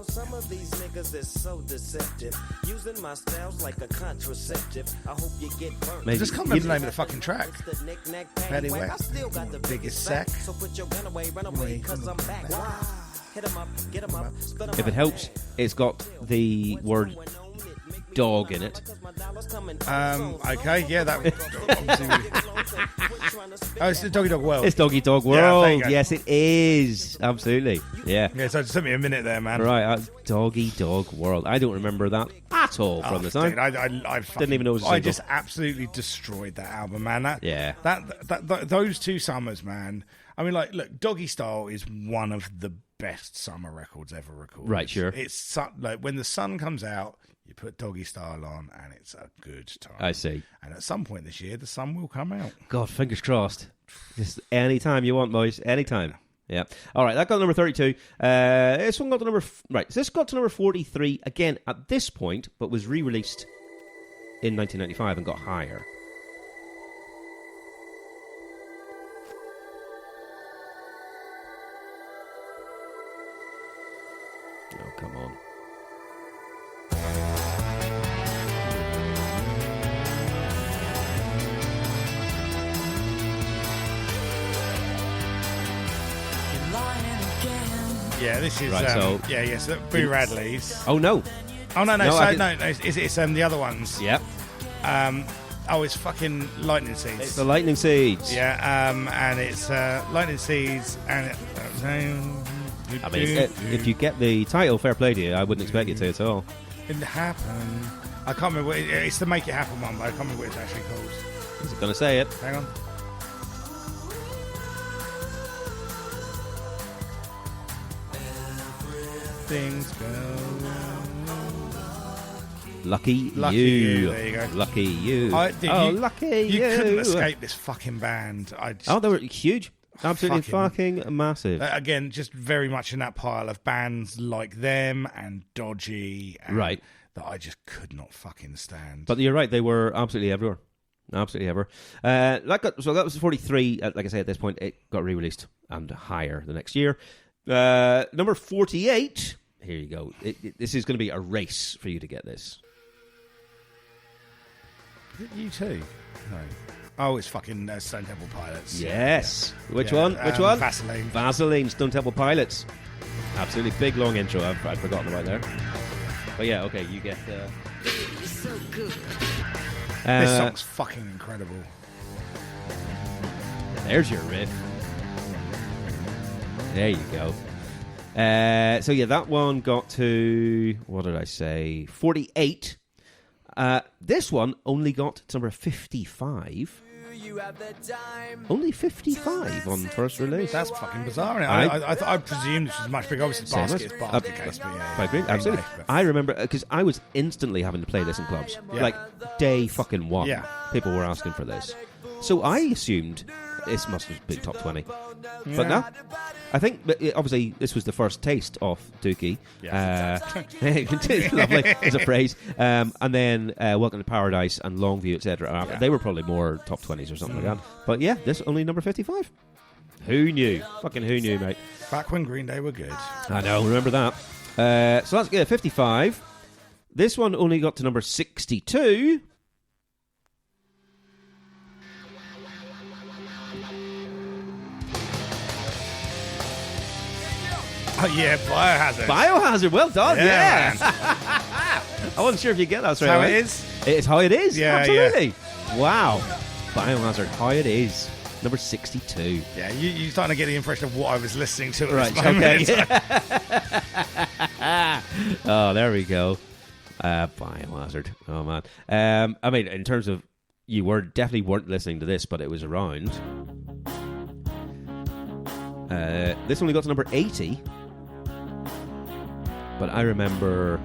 Some of these niggas is so deceptive, using my styles like a contraceptive. I hope you get burnt. I just can't remember the name of the fucking track. Patty Wet. Biggest sack. So put your gun away, run away, cause I'm back. Hit 'em up, get 'em up, split 'em If it helps, it's got the word dog in it. Okay, yeah, that obviously. Oh, it's the Doggy Dog World. It's Doggy Dog Yeah, there you World. go. Yes, it is. Absolutely. Yeah. Yeah, so it took me a minute there, man. Right, Doggy Dog World. I don't remember that at all from the time. Dude, I Didn't even know it was a I single. just absolutely destroyed that album, man. Yeah. That those two summers, man. I mean, like, look, Doggy Style is one of the best summer records ever recorded. Right, sure. It's like when the sun comes out, you put Doggy Style on, and it's a good time. I see. And at some point this year, the sun will come out. God, fingers crossed. Just any time you want, boys. Anytime. Yeah. All right, that got to number 32. This one got to number... Right, so this got to number 43, again, at this point, but was re-released in 1995 and got higher. Oh, come on. Yeah, this is Right, so- so Boo Radley's. Oh, no. Oh no, No, I no, can- no, it's the other ones. Yep. It's fucking Lightning Seeds. It's the Lightning Seeds. Yeah, and it's Lightning Seeds, and I mean, if you get the title, fair play to you. I wouldn't expect you to at all. it happened. I can't remember. It's the Make It Happen one, but I can't remember what it's actually called. Is it going to say it? Hang on. Things go. Lucky you. There you go. Lucky you. Lucky you. You couldn't escape this fucking band. They were huge. Absolutely fucking massive. Again, just very much in that pile of bands like them and Dodgy. And Right. That I just could not fucking stand. But you're right, they were absolutely everywhere. Absolutely everywhere. So that was 43. Like I say, at this point, it got re-released and higher the next year. Number 48. Here you go. This is going to be a race for you to get this. Is it U2? No. Oh, it's fucking Stone Temple Pilots. Yes. Yeah. Which one? Which one? Vaseline. Vaseline, Stone Temple Pilots. Absolutely big, long intro. I'd forgotten about there. But yeah, okay, you get... So good. This song's fucking incredible. There's your riff. There you go. So yeah, that one got to... What did I say? 48. This one only got to number 55. Only 55 on first release. That's fucking bizarre. I presumed this was much bigger. Obviously, Same basket is basket case. I agree, absolutely. I remember, because I was instantly having to play this in clubs. Yeah. Like, day fucking one. Yeah. People were asking for this. So I assumed this must have been top 20. But no. I think, obviously, this was the first taste of Dookie. Yeah. Lovely as a phrase. And then Welcome to Paradise and Longview, etc. Yeah. They were probably more top 20s or something like that. But yeah, this only number 55. Who knew? Fucking who knew, mate? Back when Green Day were good. I know, remember that. So that's good, 55. This one only got to number 62. Oh, yeah, Biohazard. Biohazard, well done, Yeah, I wasn't sure if you get that straight How away. it is? It's how it is, Yeah, absolutely. Wow. Biohazard, how it is. Number 62. Yeah, you're starting to get the impression of what I was listening to at Right, this moment. okay. Oh, there we go. Biohazard. Oh, man. I mean, in terms of, you definitely weren't listening to this, but it was around. This only got to number 80. But I remember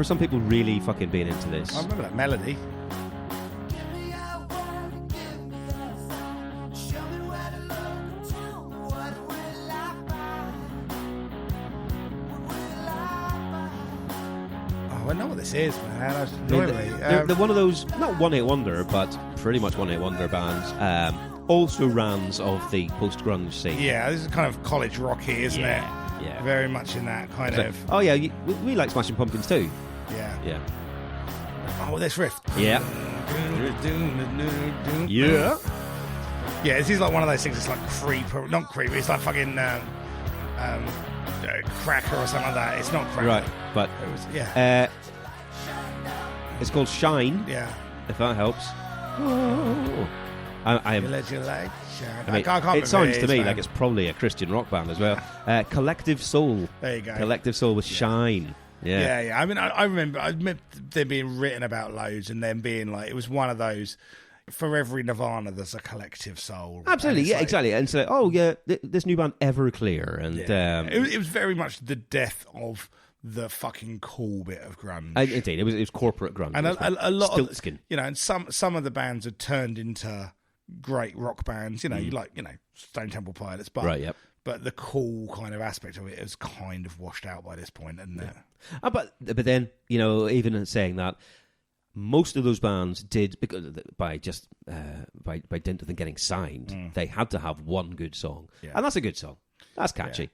some people really fucking being into this. I remember that melody. I know what this is, man. They're one of those, not one-hit wonder, but pretty much one-hit wonder bands. Also rans of the post-grunge scene. Yeah, this is kind of college rocky, isn't it? Yeah. Very much in that kind of... Oh, yeah, we like Smashing Pumpkins too. Yeah. Yeah. Oh, this riff. Yeah. Yeah. Yeah, this is like one of those things that's like not creep, it's like fucking cracker or something like that. It's not cracker. Right, but... It was, yeah. It's called Shine. Yeah. If that helps. Oh. I am. Let your light shine. I mean, I can't it sounds to me man. like it's probably a Christian rock band as well. Collective Soul. There you go. Collective Soul with Shine. Yeah. Yeah. I mean, I remember them being written about loads and then being like, it was one of those, for every Nirvana, there's a Collective Soul. Absolutely, yeah, exactly. And so, oh, yeah, this new band, Everclear. And it was very much the death of the fucking cool bit of grunge. Indeed, it was corporate grunge. And a lot Stiltskin. of, and some of the bands had turned into great rock bands, you like, Stone Temple Pilots, but right, yep. But the cool kind of aspect of it is kind of washed out by this point, isn't it? But then, even in saying that, most of those bands did, because by dint of them getting signed, they had to have one good song, and that's a good song. That's catchy. Yeah.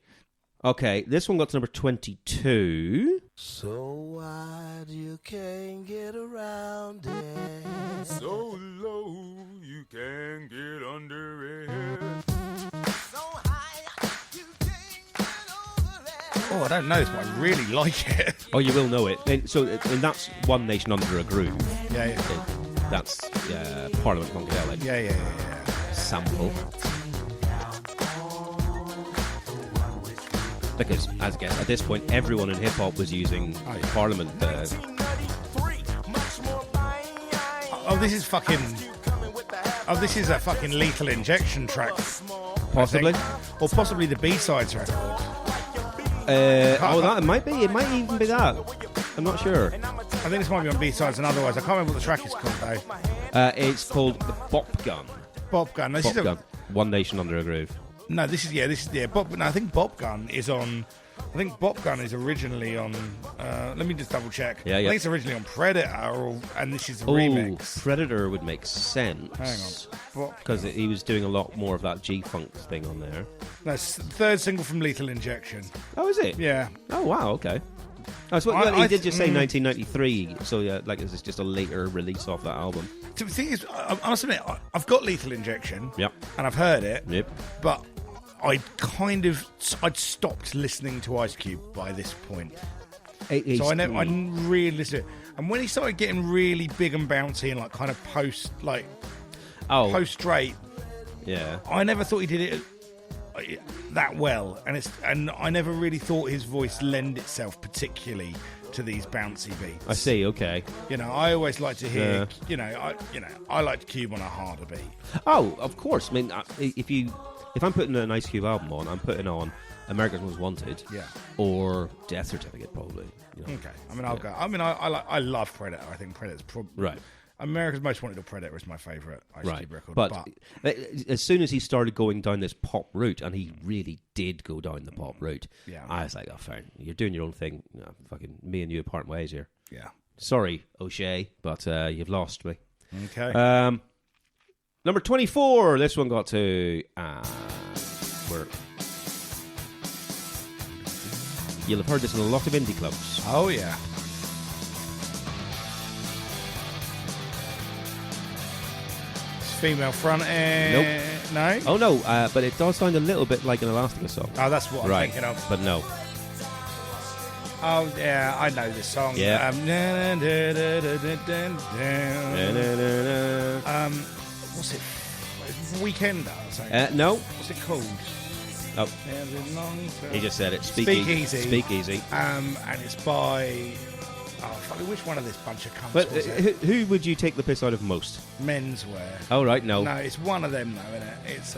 Okay, this one got to number 22. So wide you can't get around it. So low you can't get under it. So high you can't get over it. Oh, I don't know this, but I really like it. Oh, you will know it. And that's One Nation Under a Groove. Yeah. That's Parliament Funkadelic. Yeah. Sample. Because, as again, at this point, everyone in hip-hop was using Parliament. Oh, this is fucking... Oh, this is a fucking Lethal Injection track. Possibly. Or possibly the B-sides record. That it might be. It might even be that. I'm not sure. I think this might be on B-sides and otherwise. I can't remember what the track is called, though. It's called The Bop Gun. Bop Gun. Bop Gun. One Nation Under a Groove. No, this is Bop. No, I think Bop Gun is on. I think Bop Gun is originally on. Let me just double check. Yeah. I think it's originally on Predator, and this is a remix. Predator would make sense. Hang on, because he was doing a lot more of that G-funk thing on there. That's the third single from Lethal Injection. Oh, is it? Yeah. Oh, wow. Okay. Oh, so he did just say 1993, so yeah, like this is just a later release off that album. The thing is, I must admit, I've got Lethal Injection. Yep. And I've heard it. Yep. But I'd stopped listening to Ice Cube by this point. I didn't really listen to it. And when he started getting really big and bouncy and like kind of post-straight, yeah, I never thought he did it that well, and I never really thought his voice lend itself particularly to these bouncy beats. I see. Okay. I always like to hear. I like Cube on a harder beat. Oh, of course. I mean, if I'm putting an Ice Cube album on, I'm putting on America's Most Wanted, or Death Certificate, probably. Okay. I mean, I'll go. I mean, I love Predator. I think Predator's right. America's Most Wanted or Predator is my favourite Ice Cube record. But as soon as he started going down this pop route, and he really did go down the pop route, I was like, oh, fine, you're doing your own thing. No, fucking me and you part ways here. Yeah. Sorry, O'Shea, but you've lost me. Okay. Number 24, this one got to... You'll have heard this in a lot of indie clubs. Oh, yeah. Female front end. Nope. No? Oh, no, but it does sound a little bit like an Elastica song. Oh, that's what I'm thinking of. But no. Oh, yeah, I know this song. Yeah. What's it? Weekender or something? No. What's it called? Oh. He just said it. Speakeasy. Speakeasy. And it's by... Oh, fucking which one of this bunch of cunts But was it? who would you take the piss out of most? Menswear. Oh, right, no. No, it's one of them, though, isn't it? It's,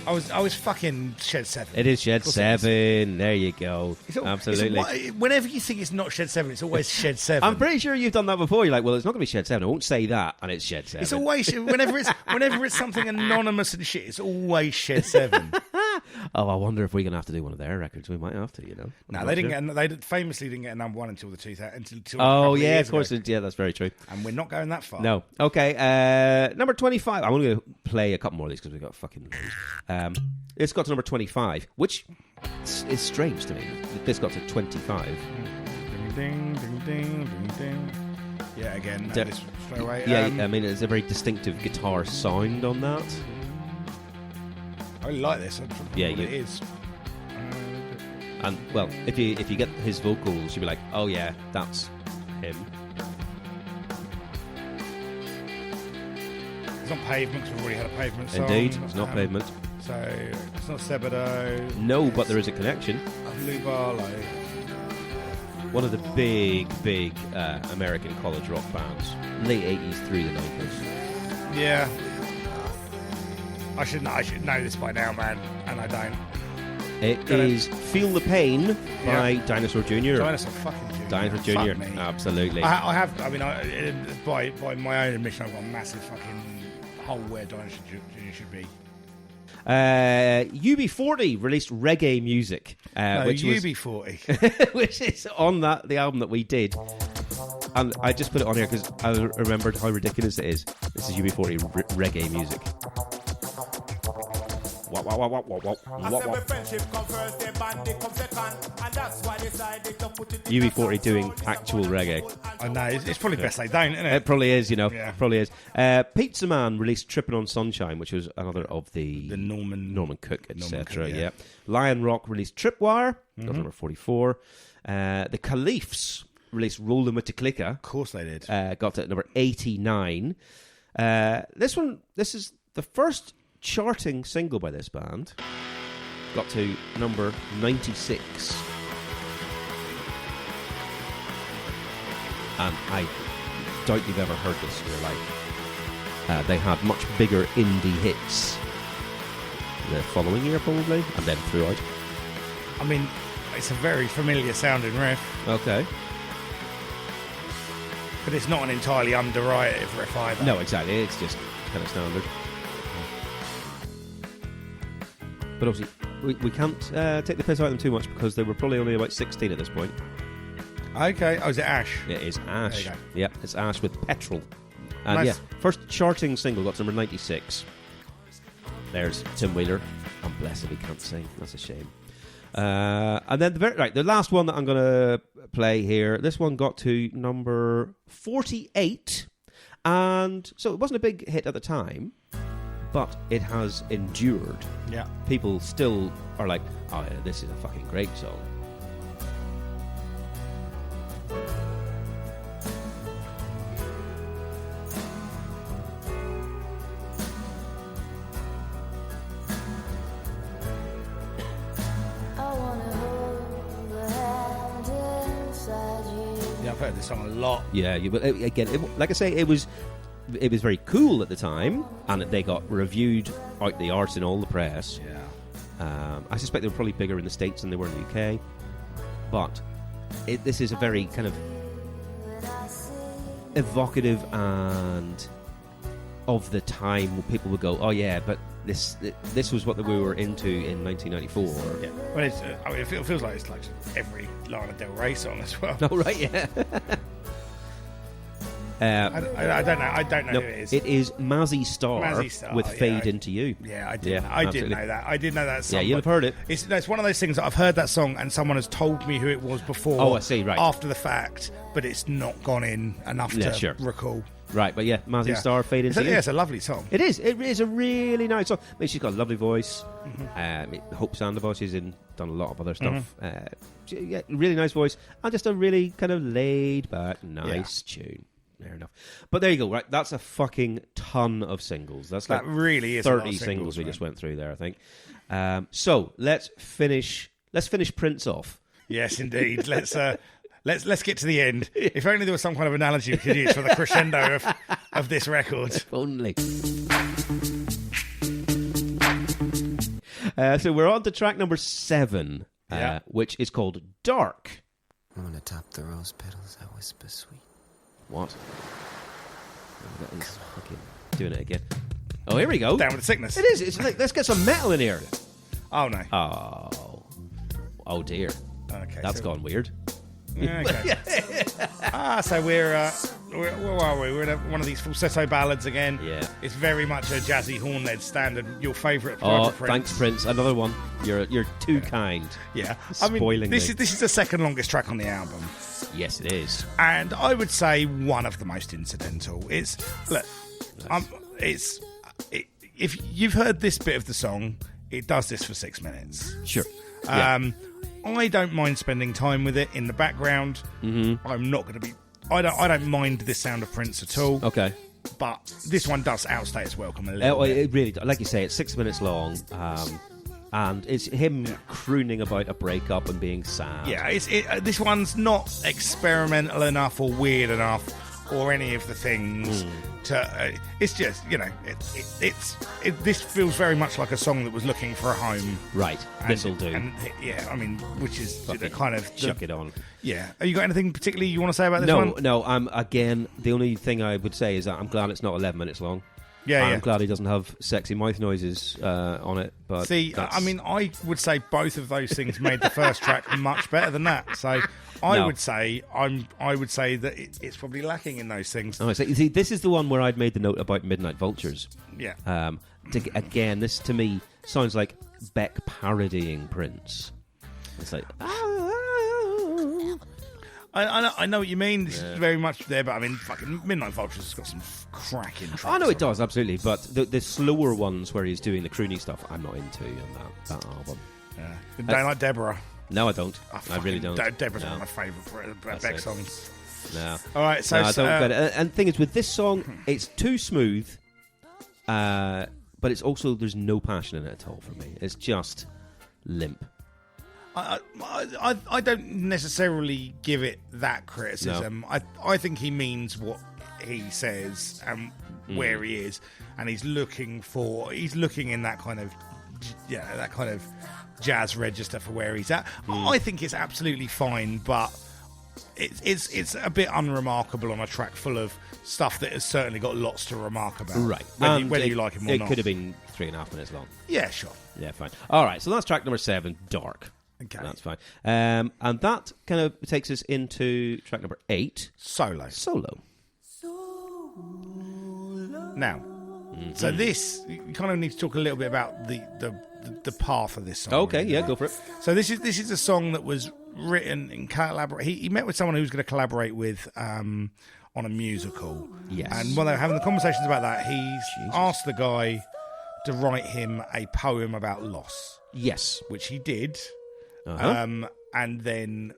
I was fucking Shed 7. It is Shed 7. There you go. Absolutely. Whenever you think it's not Shed 7, it's always Shed 7. I'm pretty sure you've done that before. You're like, well, it's not going to be Shed 7. I won't say that, and it's Shed 7. It's always, whenever it's something anonymous and shit, it's always Shed 7. Oh, I wonder if we're going to have to do one of their records. We might have to, you know. No, they famously didn't get a number one until the 2000. Until oh, yeah, of course. Yeah, that's very true. And we're not going that far. No. Okay, number 25. I'm going to play a couple more of these because we've got fucking loads. It's got to number 25, which is strange to me. This got to 25. Ding, ding, ding, ding, ding. Yeah, again, this straight away. Yeah, I mean, it's a very distinctive guitar sound on that. I like this. Yeah, it is. And well, if you get his vocals, you'll be like, oh yeah, that's him. It's not Pavement because we've already had a Pavement song. Indeed, it's not Pavement. So it's not Sebado. No, but there is a connection. Lou Barlow. One of the big American college rock bands, late 80s through the 90s. Yeah. I should know this by now, man, and I don't. It is Feel the Pain by Dinosaur Jr. Dinosaur fucking Jr. Dinosaur Jr. Fuck me. Absolutely. I have, I mean, by my own admission, I've got a massive fucking hole where Dinosaur Jr. should be. UB40 released reggae music, which UB40, which is on the album that we did. And I just put it on here because I remembered how ridiculous it is. This is UB40 reggae music. UB40 doing actual reggae. I know, it's probably best they don't, isn't it? It probably is, you know. Yeah. Probably is. Pizza Man released Trippin' on Sunshine, which was another of the Norman Cook, etc. Yeah. Lion Rock released Tripwire, got number 44. The Caliphs released Rollin' with the Clicker. Of course they did. Got to number 89. This is the first charting single by this band. Got to number 96. And I doubt you've ever heard this in your life. They had much bigger indie hits the following year, probably, and then throughout. I mean, it's a very familiar sounding riff. Okay. But it's not an entirely underrated riff either. No, exactly. It's just kind of standard. But obviously, we can't take the piss out of them too much because they were probably only about 16 at this point. Okay. Oh, is it Ash? It is Ash. There you go. Yep, it's Ash with Petrol. And nice. First charting single got to number 96. There's Tim Wheeler. And bless him, he can't sing. That's a shame. And then the last one that I'm going to play here. This one got to number 48. And so it wasn't a big hit at the time, but it has endured. Yeah. People still are like, oh yeah, this is a fucking great song. I've heard this song a lot. Yeah, like I say, it was very cool at the time, and they got reviewed out the arse in all the press. Yeah. I suspect they were probably bigger in the States than they were in the UK, but this is a very kind of... evocative and of the time. People would go, "Oh yeah, but this was what we were into in 1994." Yeah. Well, it feels like it's like every Lana Del Rey song as well. Oh right, yeah. I don't know who it is. It is Mazzy Star with Fade Into You. Yeah, I did know that. I did know that song. Yeah, you'll have heard it. It's one of those things that I've heard that song and someone has told me who it was before. Oh, I see, right. After the fact, but it's not gone in enough to recall. Right, but yeah, Mazzy Star, Fade Into You. Yeah, it's a lovely song. It is. It is a really nice song. I mean, she's got a lovely voice. Hope Sandoval, she's done a lot of other stuff. Really nice voice. And just a really kind of laid-back, nice tune. Fair enough. But there you go, right? That's a fucking ton of singles. That really is 30 a lot of singles we just went through there, I think. So let's finish Prince off. Yes, indeed. Let's get to the end. If only there was some kind of analogy we could use for the crescendo of this record. If only. So we're on to track number 7, which is called Dark. I'm gonna top the rose petals, I whisper sweet. What? Oh, that is fucking doing it again. Oh, here we go. Down with the sickness. It is. It's like, let's get some metal in here. Oh, no. Oh dear. Okay. That's gone weird. Okay. So where are we? We're in one of these falsetto ballads again. Yeah. It's very much a jazzy horn-led standard. Your favourite. Oh, Prince. thanks, Prince. Another one. You're too kind. Yeah. Spoiling this me. is the second longest track on the album. Yes, it is. And I would say one of the most incidental. If you've heard this bit of the song, it does this for 6 minutes. Sure. I don't mind spending time with it in the background. Mm-hmm. I'm not going to be. I don't mind the sound of Prince at all. Okay. But this one does outstay its welcome a little bit. It really does. Like you say, it's 6 minutes long. And it's him crooning about a breakup and being sad. Yeah, this one's not experimental enough or weird enough or any of the things to. It's just, this feels very much like a song that was looking for a home. Right, this'll do. And which is kind of chuck it on. Yeah. Have you got anything particularly you want to say about this one? No. Again, the only thing I would say is that I'm glad it's not 11 minutes long. I'm glad he doesn't have sexy mouth noises on it. But I would say both of those things made the first track much better than that. So I would say that it's probably lacking in those things. Oh, you see, this is the one where I'd made the note about Midnight Vultures. Yeah. Again, this to me sounds like Beck parodying Prince. It's like. I know what you mean. This is very much there, but I mean, fucking Midnight Vultures has got some cracking tracks. I know it does, absolutely, but the slower ones where he's doing the croony stuff, I'm not into on that album. Yeah. Don't like Deborah. No, I don't. I really don't. Deborah's one of my favourite Beck songs. No. All right, so... No, I don't get it. And the thing is, with this song, it's too smooth, but it's also, there's no passion in it at all for me. It's just limp. I don't necessarily give it that criticism. No. I think he means what he says and where he is, and he's looking in that kind of jazz register for where he's at. I think it's absolutely fine, but it's a bit unremarkable on a track full of stuff that has certainly got lots to remark about. Right. Whether you like him or not. It could have been 3.5 minutes long. Yeah, sure. Yeah, fine. All right, so that's track number 7, Dark. Okay. That's fine. And that kind of takes us into track number 8. Solo. Now, so this, you kind of need to talk a little bit about the path of this song. Okay, yeah, go for it. So this is a song that was written in collaborate. He met with someone who was going to collaborate with on a musical. Yes. And while they were having the conversations about that, he's asked the guy to write him a poem about loss. Yes. Which he did. Uh-huh. And then,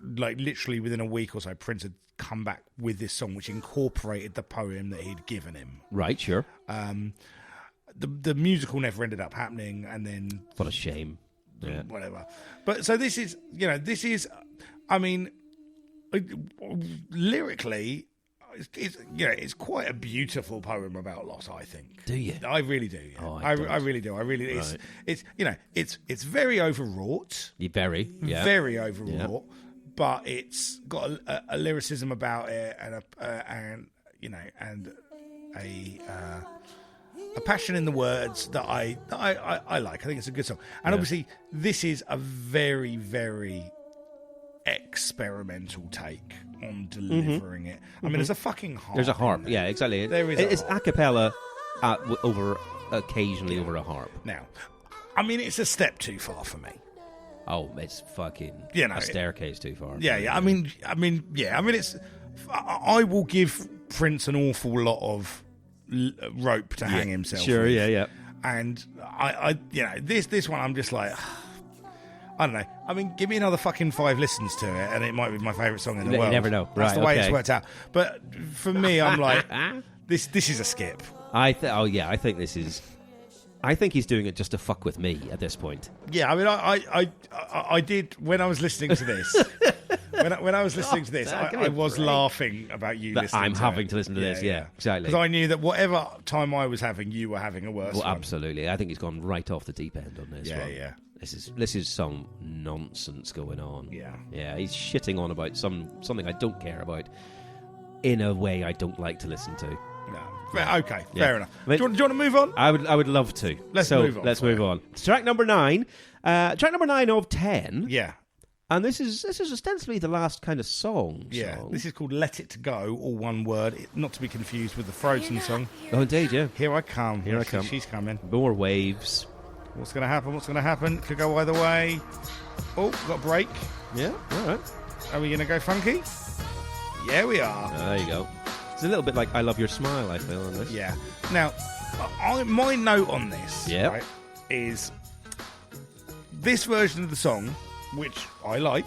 like, literally within a week or so, Prince had come back with this song, which incorporated the poem that he'd given him. Right, sure. The musical never ended up happening, and then... What a shame. Yeah. Whatever. But, so this is, I mean, lyrically... It's quite a beautiful poem about loss, I think. Do you? I really do. Yeah. Oh, I really do. I really. Right. It's very overwrought. Very overwrought. but it's got a lyricism about it and a passion in the words that I like. I think it's a good song. And obviously, this is a very, very experimental take on delivering it. I mean, there's a fucking harp. There's a harp. Yeah, exactly. There is. It's a cappella occasionally over a harp. Now, I mean, it's a step too far for me. Oh, it's fucking a staircase too far. Yeah. I mean, it's. I will give Prince an awful lot of rope to hang himself. Sure, with. yeah. And I this one, I'm just like, I don't know. I mean, give me another fucking 5 listens to it, and it might be my favourite song in the world. You never know. That's right, the way okay. it's worked out. But for me, I'm like, this is a skip. I think this is. I think he's doing it just to fuck with me at this point. Yeah, I mean, I did when I was listening to this. when I was listening to this, I was laughing about you listening. I'm to having it. to listen to this. Yeah, exactly. Because I knew that whatever time I was having, you were having a worse one. Absolutely. I think he's gone right off the deep end on this. Yeah, one. yeah. This is some nonsense going on. Yeah. He's shitting on about something I don't care about in a way I don't like to listen to. No. Okay, fair enough. I mean, do you want to move on? I would love to. Let's move on. Let's move on. Track number 9. Track number 9 of 10. Yeah. And this is ostensibly the last kind of song. Yeah. This is called Let It Go, all one word, not to be confused with the Frozen song. Oh, indeed, yeah. Here I come. Here I come. She's coming. More waves. What's going to happen? Could go either way. Oh, got a break. Yeah, all right. Are we going to go funky? Yeah, we are. There you go. It's a little bit like I Love Your Smile, I feel, on this. Yeah. Now, my note on this right, is this version of the song, which I like,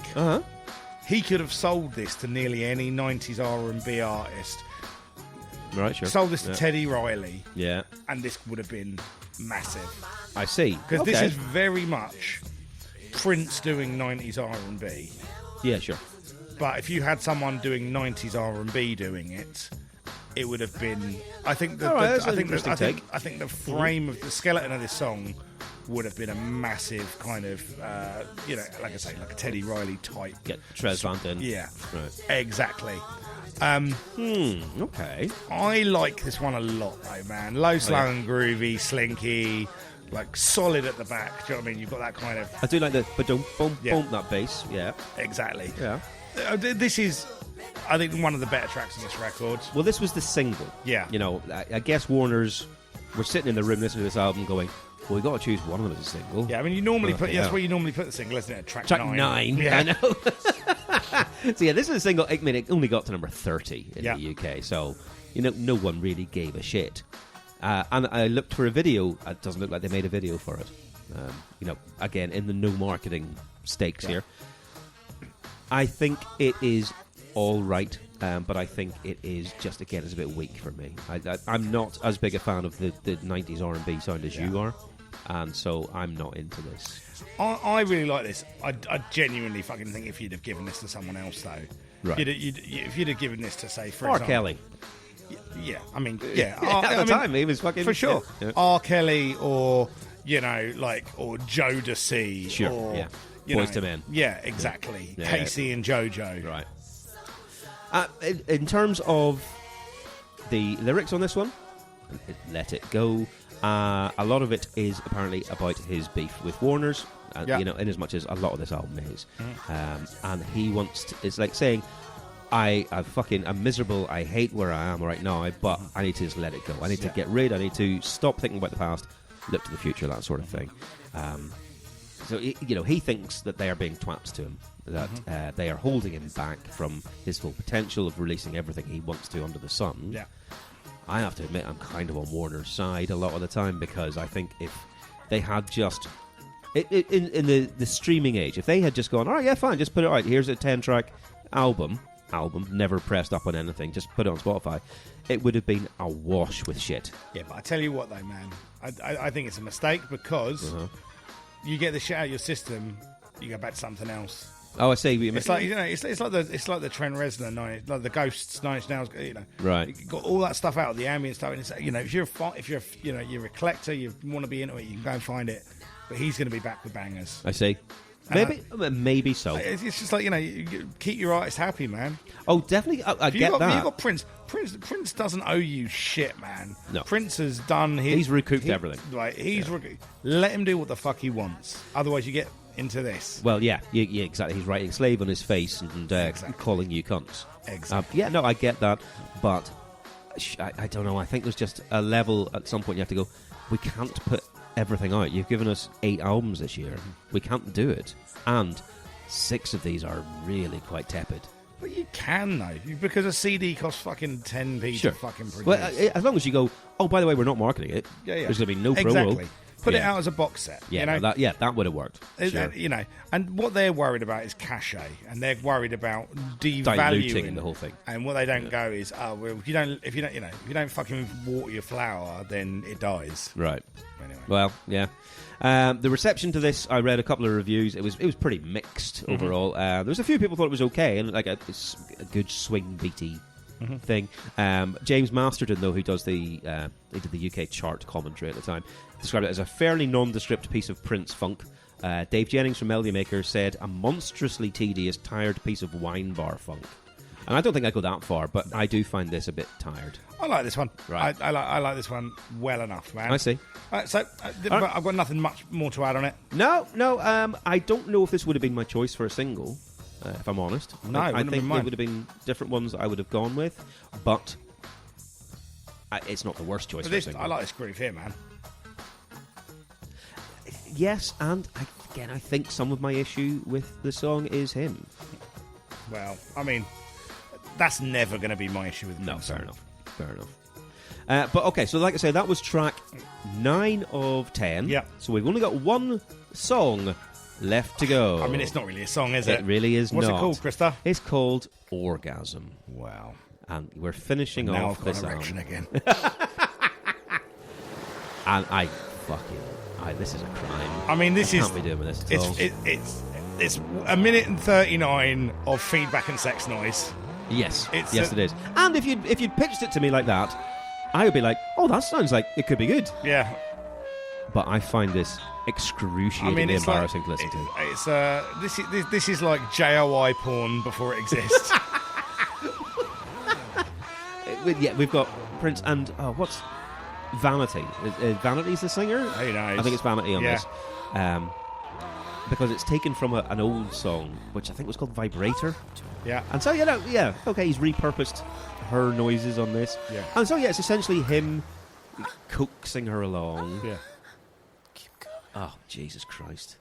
he could have sold this to nearly any 90s R&B artist. Right, sure. Sold this to Teddy Riley. Yeah. And this would have been massive. I see. Because this is very much Prince doing 90s R&B. Yeah, sure. But if you had someone doing 90s R&B doing it, it would have been. I think the frame of the skeleton of this song would have been a massive kind of, like I say, like a Teddy Riley type. Get Trez Van Den. Yeah, right. Exactly. Okay. I like this one a lot, though, man. Low, slow, and groovy, slinky. Like solid at the back. Do you know what I mean? You've got that kind of. I do like the boom, that bass. Yeah, exactly. Yeah. This is, I think, one of the better tracks on this record. Well, this was the single. Yeah. You know, I guess Warner's were sitting in the room listening to this album, going, "Well, we got to choose one of them as a single." Yeah, I mean, you normally that's where you normally put the single, isn't it? Track 9. Yeah, I know. So yeah, this is a single. I mean, it only got to number 30 in the UK, so no one really gave a shit. And I looked for a video. It doesn't look like they made a video for it. Again, in the no marketing stakes here. I think it is all right, but I think it is just, again, it's a bit weak for me. I'm not as big a fan of the 90s R&B sound as you are, and so I'm not into this. I really like this. I genuinely fucking think if you'd have given this to someone else, though, right. if you'd have given this to, say, for R. example... Kelly. Yeah, I mean, yeah. At the time, he was fucking... For sure. Yeah. R. Kelly or, or Jodeci. Sure, or, yeah. Boys to Men. Yeah, exactly. Yeah. Casey and JoJo. Right. In terms of the lyrics on this one, Let It Go, a lot of it is apparently about his beef with Warner's, in as much as a lot of this album is. And he wants to... It's like saying... I'm miserable, I hate where I am right now, but I need to just let it go. I need to get rid, I need to stop thinking about the past, look to the future, that sort of thing. So, he thinks that they are being twats to him, that they are holding him back from his full potential of releasing everything he wants to under the sun. Yeah. I have to admit, I'm kind of on Warner's side a lot of the time, because I think if they had just... In the streaming age, if they had just gone, all right, yeah, fine, just put it out, here's a 10-track album, never pressed up on anything, just put it on Spotify, it would have been awash with shit. Yeah, but I tell you what, though, man, I think it's a mistake, because you get the shit out of your system, you go back to something else. Oh, I see. It's like it's like the Trent Reznor, like the Ghosts, Nine Inch Nails, right? You got all that stuff out of the ambient stuff, and it's, if you're a collector, you want to be into it, you can go and find it. But he's going to be back with bangers. I see. Maybe so. It's just like, you keep your artist happy, man. Oh, definitely. I get that. You got Prince. Prince doesn't owe you shit, man. No. Prince has done his... He's recouped everything. Right, let him do what the fuck he wants. Otherwise, you get into this. Well, yeah, exactly. He's writing slave on his face and calling you cunts. Exactly. I get that. But I don't know. I think there's just a level at some point you have to go, we can't put everything out. You've given us 8 albums this year. We can't do it. And 6 of these are really quite tepid. But you can, though, because a CD costs fucking 10p to fucking produce. Well, as long as you go, oh, by the way, we're not marketing it. Yeah. There's going to be no promo. Exactly. Put it out as a box set. Yeah, that would have worked. Sure. And what they're worried about is cachet, and they're worried about diluting devaluing the whole thing. And what they don't go is, if you don't fucking water your flower, then it dies. Right. Anyway. Well, yeah. The reception to this, I read a couple of reviews. It was pretty mixed overall. There was a few people thought it was okay, and like a good swing beaty thing. James Masterton, though, who does he did the UK chart commentary at the time, described it as a fairly nondescript piece of Prince funk. Dave Jennings from Melody Maker said a monstrously tedious, tired piece of wine bar funk. And I don't think I go that far, but I do find this a bit tired. I like this one. Right. I like this one well enough, man. I see. But I've got nothing much more to add on it. No. I don't know if this would have been my choice for a single, if I'm honest. No, I think there would have been different ones that I would have gone with, but it's not the worst choice for a single. I like this groove here, man. Yes, and I think some of my issue with the song is him. Well, I mean, that's never going to be my issue with No, Prince. fair enough. But okay, so like I say, that was track 9 of 10. Yeah. So we've only got one song left to go. I mean, it's not really a song, is it? It really is What's not. What's it called, Krister? It's called Orgasm. Wow. And we're finishing now off I've got this an erection album. again. And this is a crime. I mean, this can't be doing with this at all. It's a minute and 39 of feedback and sex noise. Yes, it is. And if you'd pitched it to me like that, I would be like, oh, that sounds like it could be good. Yeah. But I find this excruciatingly embarrassing to listen to. This is like JOI porn before it exists. Yeah, we've got Prince and what's Vanity? Vanity's the singer? Who knows? I think it's Vanity on this. Because it's taken from an old song, which I think was called Vibrator. Yeah. And so, okay, he's repurposed her noises on this. Yeah. And so, it's essentially him coaxing her along. Yeah. Oh, Jesus Christ.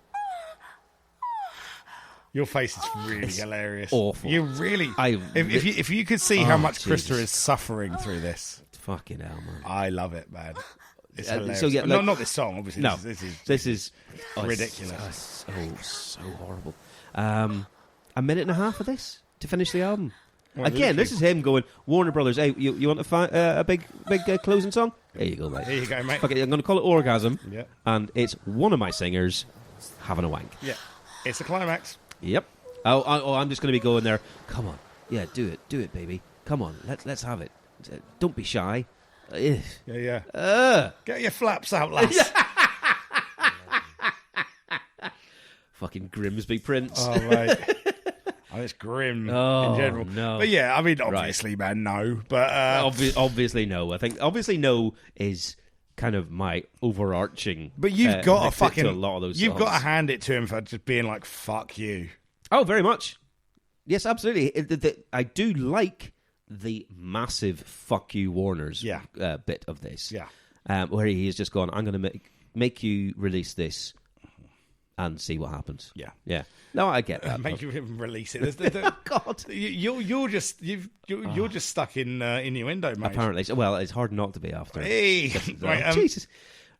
Your face is really hilarious. Awful. You really... If you could see how much Krister is suffering through this. Fucking hell, man. I love it, man. It's hilarious. So, not this song, obviously. No, this is It's ridiculous. so horrible. A minute and a half of this to finish the album. Well, again, this is him going, Warner Brothers, hey, you want a big closing song? There you go, mate. Here you go, mate. Okay, I'm going to call it Orgasm. Yeah. And it's one of my singers having a wank. Yeah. It's a climax. Yep. Oh, I'm just going to be going there. Come on. Yeah, do it, baby. Come on, let's have it. Don't be shy. Yeah. Get your flaps out, lass. Fucking Grimsby Prince. Oh, mate. It's grim in general. No. But yeah, I mean, obviously, man, no. But obviously, no. I think obviously, no is kind of my overarching. But you've got to a lot of those. You've got to hand it to him for just being like, "Fuck you." Oh, very much. Yes, absolutely. I do like the massive "fuck you" Warner's bit of this. Yeah, where he has just gone, "I'm going to make you release this." And see what happens. Yeah. No, I get that. Make you release it. God, you're just stuck in innuendo, mate. Apparently, well, it's hard not to be after. Hey, right, Jesus.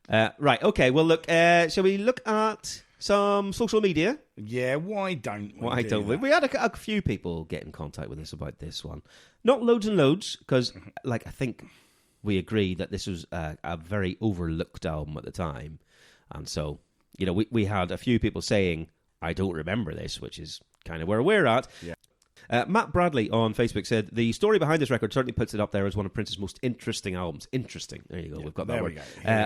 Right. Okay. Well, look. Shall we look at some social media? Yeah. Why don't we? We had a few people get in contact with us about this one. Not loads and loads, because I think we agree that this was a very overlooked album at the time, and so. We had a few people saying, I don't remember this, which is kind of where we're at. Yeah. Matt Bradley on Facebook said, the story behind this record certainly puts it up there as one of Prince's most interesting albums. Interesting. There you go. We've got that word.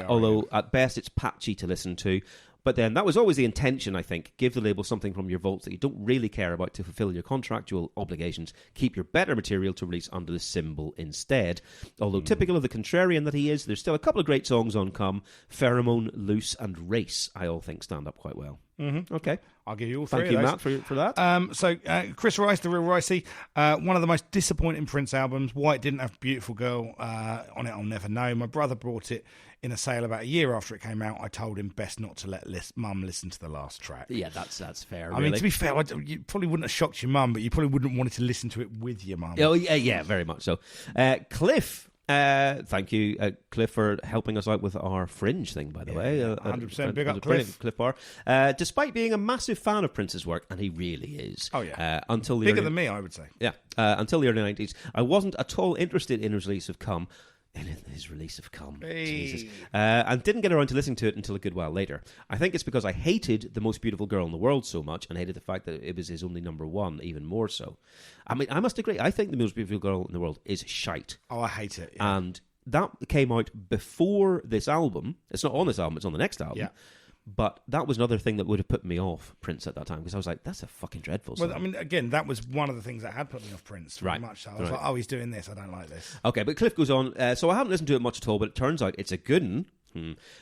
Although, at best, it's patchy to listen to. But then that was always the intention, I think. Give the label something from your vaults that you don't really care about to fulfill your contractual obligations. Keep your better material to release under the symbol instead. Although typical of the contrarian that he is, there's still a couple of great songs on Come. Pheromone, Loose and Race, I all think stand up quite well. Mm-hmm. Okay. I'll give you all three Thank you, of those. Matt, for that. So, Chris Rice, The Real Ricey, one of the most disappointing Prince albums. Why it didn't have Beautiful Girl on it, I'll never know. My brother brought it in a sale about a year after it came out. I told him best not to let Mum listen to the last track. Yeah, that's fair, I mean, to be fair, you probably wouldn't have shocked your mum, but you probably wouldn't have wanted to listen to it with your mum. Oh, yeah, very much so. Cliff. Thank you, Cliff, for helping us out with our Fringe thing, by the way. 100% big up, Cliff. Cliff Bar. Despite being a massive fan of Prince's work, and he really is. Oh, yeah. Until the Bigger than me, I would say. Yeah. Until the early 90s, I wasn't at all interested in his release of Come. Jesus. And didn't get around to listening to it until a good while later. I think it's because I hated The Most Beautiful Girl in the World so much, and hated the fact that it was his only number one even more so. I mean, I must agree, I think The Most Beautiful Girl in the World is shite. Oh, I hate it. Yeah. And that came out before this album. It's not on this album, it's on the next album. Yeah. But that was another thing that would have put me off Prince at that time, because I was like, that's a fucking dreadful song. Well, I mean, again, that was one of the things that had put me off Prince very much. So I was like, oh, he's doing this. I don't like this. Okay, but Cliff goes on. So I haven't listened to it much at all, but it turns out it's a good one.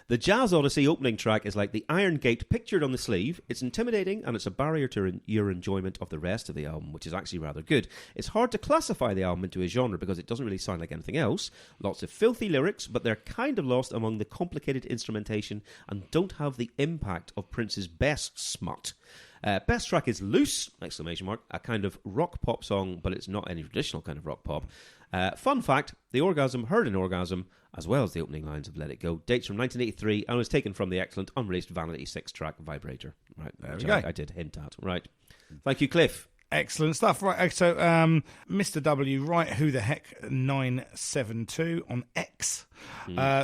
The Jazz Odyssey opening track is like the Iron Gate pictured on the sleeve. It's intimidating, and it's a barrier to your enjoyment of the rest of the album, which is actually rather good. It's hard to classify the album into a genre because it doesn't really sound like anything else. Lots of filthy lyrics, but they're kind of lost among the complicated instrumentation and don't have the impact of Prince's best smut. Best track is Loose, ! A kind of rock pop song, but it's not any traditional kind of rock pop. Fun fact, the orgasm heard in Orgasm, as well as the opening lines of Let It Go, dates from 1983 and was taken from the excellent unreleased Vanity 6 track Vibrator. Right, there we go. I did hint at. Right. Thank you, Cliff. Excellent stuff. Right, so Mr. W, right, who the heck 972 on X.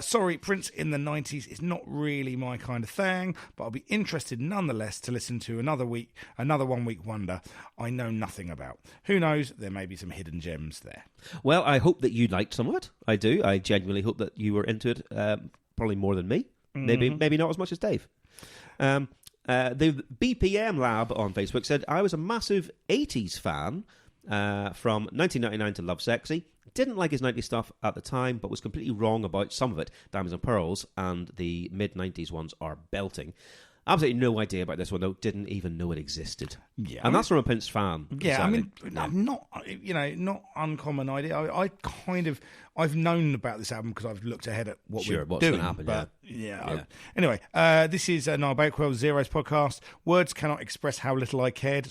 Sorry, Prince in the 90s is not really my kind of thing, but I'll be interested nonetheless to listen to another 1 week wonder I know nothing about. Who knows, there may be some hidden gems there. Well, I hope that you liked some of it. I do. I genuinely hope that you were into it, probably more than me. Maybe not as much as Dave. The BPM Lab on Facebook said, I was a massive 80s fan from 1999 to Love Sexy. Didn't like his 90s stuff at the time, but was completely wrong about some of it. Diamonds and Pearls and the mid-90s ones are belting. Absolutely no idea about this one, though. Didn't even know it existed. Yeah, and that's from a Prince fan. Yeah, exactly. I mean, not uncommon idea. I've known about this album because I've looked ahead at what's doing. Going to happen, but Anyway, this is Niall Bakewell, Zero's podcast. Words cannot express how little I care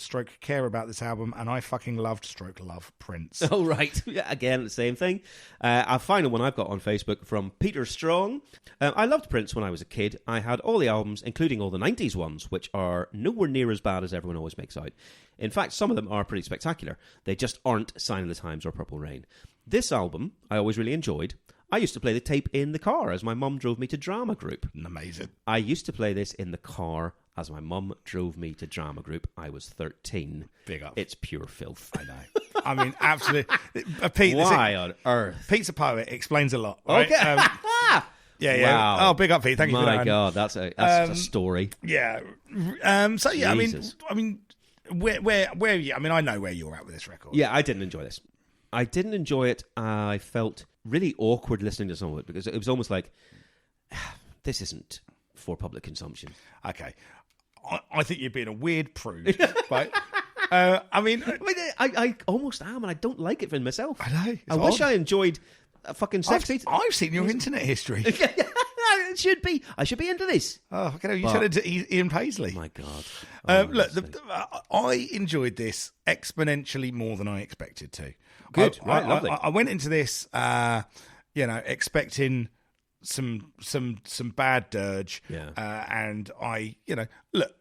about this album, and I fucking loved love Prince. Oh, right. Yeah, again, the same thing. A final one I've got on Facebook from Peter Strong. I loved Prince when I was a kid. I had all the albums, including all the 90s ones, which are nowhere near as bad as everyone always makes out. In fact, some of them are pretty spectacular. They just aren't Sign of the Times or Purple Rain. This album, I always really enjoyed. I used to play the tape in the car as my mum drove me to drama group. Amazing. I used to play this in the car as my mum drove me to drama group. I was 13. Big up. It's pure filth. I know. I mean, absolutely. Pete, why on earth? Pete's a poet. Explains a lot. Right? Okay. Yeah. Wow. Oh, big up, Pete. Thank you for that. My God, that's a story. Yeah. So yeah, I mean, where are you? I mean, I know where you're at with this record. Yeah, I didn't enjoy this. I didn't enjoy it. I felt really awkward listening to some of it because it was almost like this isn't for public consumption. Okay, I think you're being a weird prude, right? I mean, I almost am, and I don't like it for myself. I know. I wish I enjoyed a fucking sexy. I've seen your internet history. It should be. I should be into this. Oh, okay. You turned into Ian Paisley. My God. Look, I enjoyed this exponentially more than I expected to. Good. Right. Lovely. I went into this, expecting some bad dirge. Yeah. And look,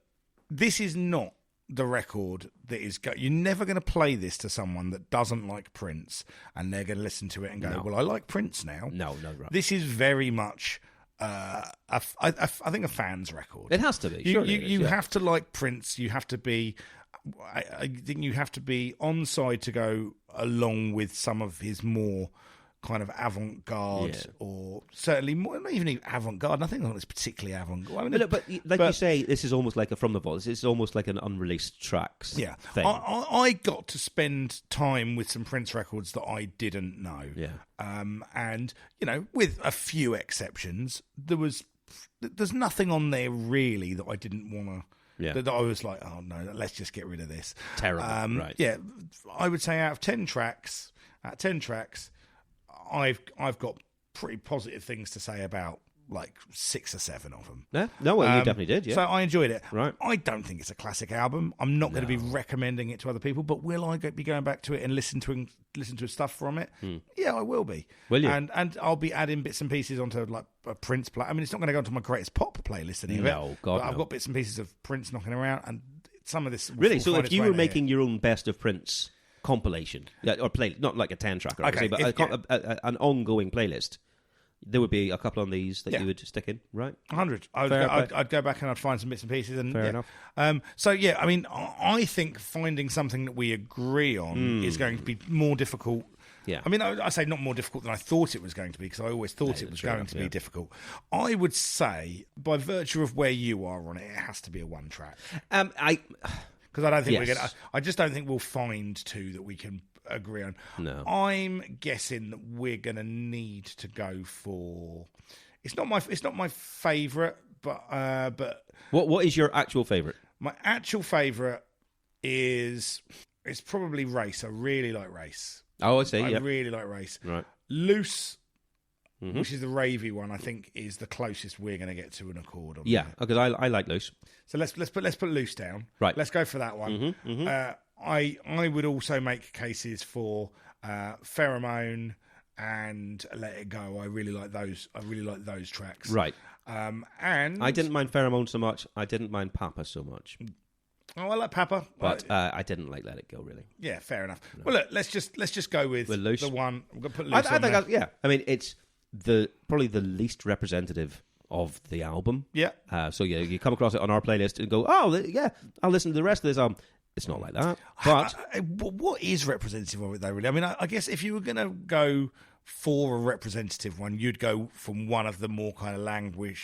this is not the record that is you're never going to play this to someone that doesn't like Prince and they're going to listen to it and go, well, I like Prince now. No, right. This is very much I think a fan's record. It has to be. You have to like Prince. You have to be. I think you have to be on side to go along with some of his more kind of avant-garde, or certainly more, not even avant-garde. I think it's particularly avant-garde. I mean, but you say, this is almost like a From the Vault. This is almost like an unreleased tracks thing. I got to spend time with some Prince records that I didn't know. Yeah. And, with a few exceptions, there's nothing on there really that I didn't want to... Yeah. That I was like, oh no, let's just get rid of this. Terrible. Right. Yeah, I would say out of 10 tracks, I've got pretty positive things to say about like 6 or 7 of them. Yeah? No, well, you definitely did, yeah. So I enjoyed it. Right. I don't think it's a classic album. I'm not going to be recommending it to other people, but will I be going back to it and listen to stuff from it? Yeah, I will be. Will you? And I'll be adding bits and pieces onto like a Prince play. I mean, it's not going to go onto my greatest pop playlist any of it. No, God, I've got bits and pieces of Prince knocking around, and some of this... Really? So if you were making your own best of Prince compilation, or play, not like a 10-track, okay, but an ongoing playlist, there would be a couple on these that you would stick in, right? 100. I'd go back and I'd find some bits and pieces. And, Fair enough. I mean, I think finding something that we agree on is going to be more difficult. Yeah. I mean, I say not more difficult than I thought it was going to be, because I always thought it was going to be difficult. I would say, by virtue of where you are on it, it has to be a 1-track. Because I don't think we're going to... I just don't think we'll find 2 that we can agree on. No. I'm guessing that we're going to need to go for... It's not my favourite, but What is your actual favourite? My actual favourite is... It's probably Race. I really like Race. Oh, I see. I really like Race. Right. Loose, which is the ravey one, I think is the closest we're going to get to an accord on. Yeah, because I like Loose. So let's put Loose down. Right. Let's go for that one. I would also make cases for Pheromone and Let It Go. I really like those tracks. Right. And I didn't mind Pheromone so much. I didn't mind Papa so much. Oh, I like Papa, but I didn't like Let It Go, really. Yeah, fair enough. No. Well, look, let's just go with Loose. The one. We're going to put Loose on there. I mean, it's probably the least representative of the album. Yeah. So you come across it on our playlist and go, oh yeah, I'll listen to the rest of this album. It's not like that. But what is representative of it, though? Really, I mean, I guess if you were going to go for a representative one, you'd go from one of the more kind of languid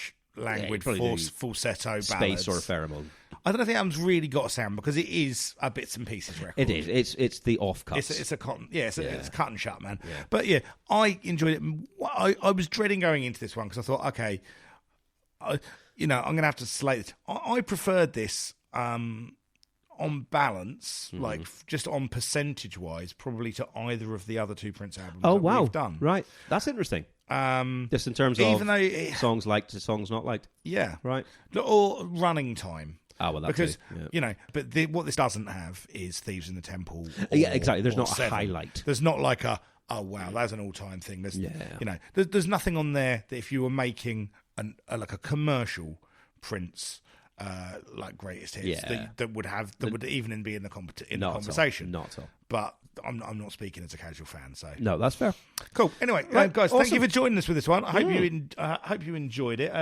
falsetto ballads. Space or Pheromone. I don't think the album's really got a sound, because it is a bits and pieces record. It is. It's the off-cuts. It's a cotton. Yeah, it's cut and shut, man. Yeah. But yeah, I enjoyed it. I was dreading going into this one, because I thought, okay, I'm going to have to slate it. I preferred this on balance, like just on percentage-wise, probably to either of the other 2 Prince albums we've done. Right. That's interesting. Just in terms of songs liked to songs not liked. Yeah. Right. Or running time. Oh, well, that's because, yeah. But what this doesn't have is Thieves in the Temple. Yeah, exactly. There's not Seven. A highlight. There's not like oh, wow, that's an all-time thing. There's nothing on there that if you were making like a commercial Prince... like greatest hits that would even be in the conversation. Not at all. But I'm not speaking as a casual fan, so no, that's fair. Cool. Anyway, guys, awesome. Thank you for joining us with this one. I hope you enjoyed it.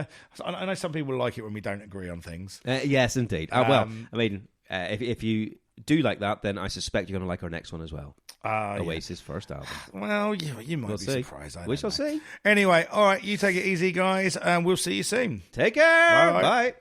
I know some people like it when we don't agree on things. Yes, indeed. Well, I mean, if you do like that, then I suspect you're going to like our next one as well. Oasis' first album. Well, you might be surprised. We shall see. Anyway, all right, you take it easy, guys, and we'll see you soon. Take care. Bye. Bye.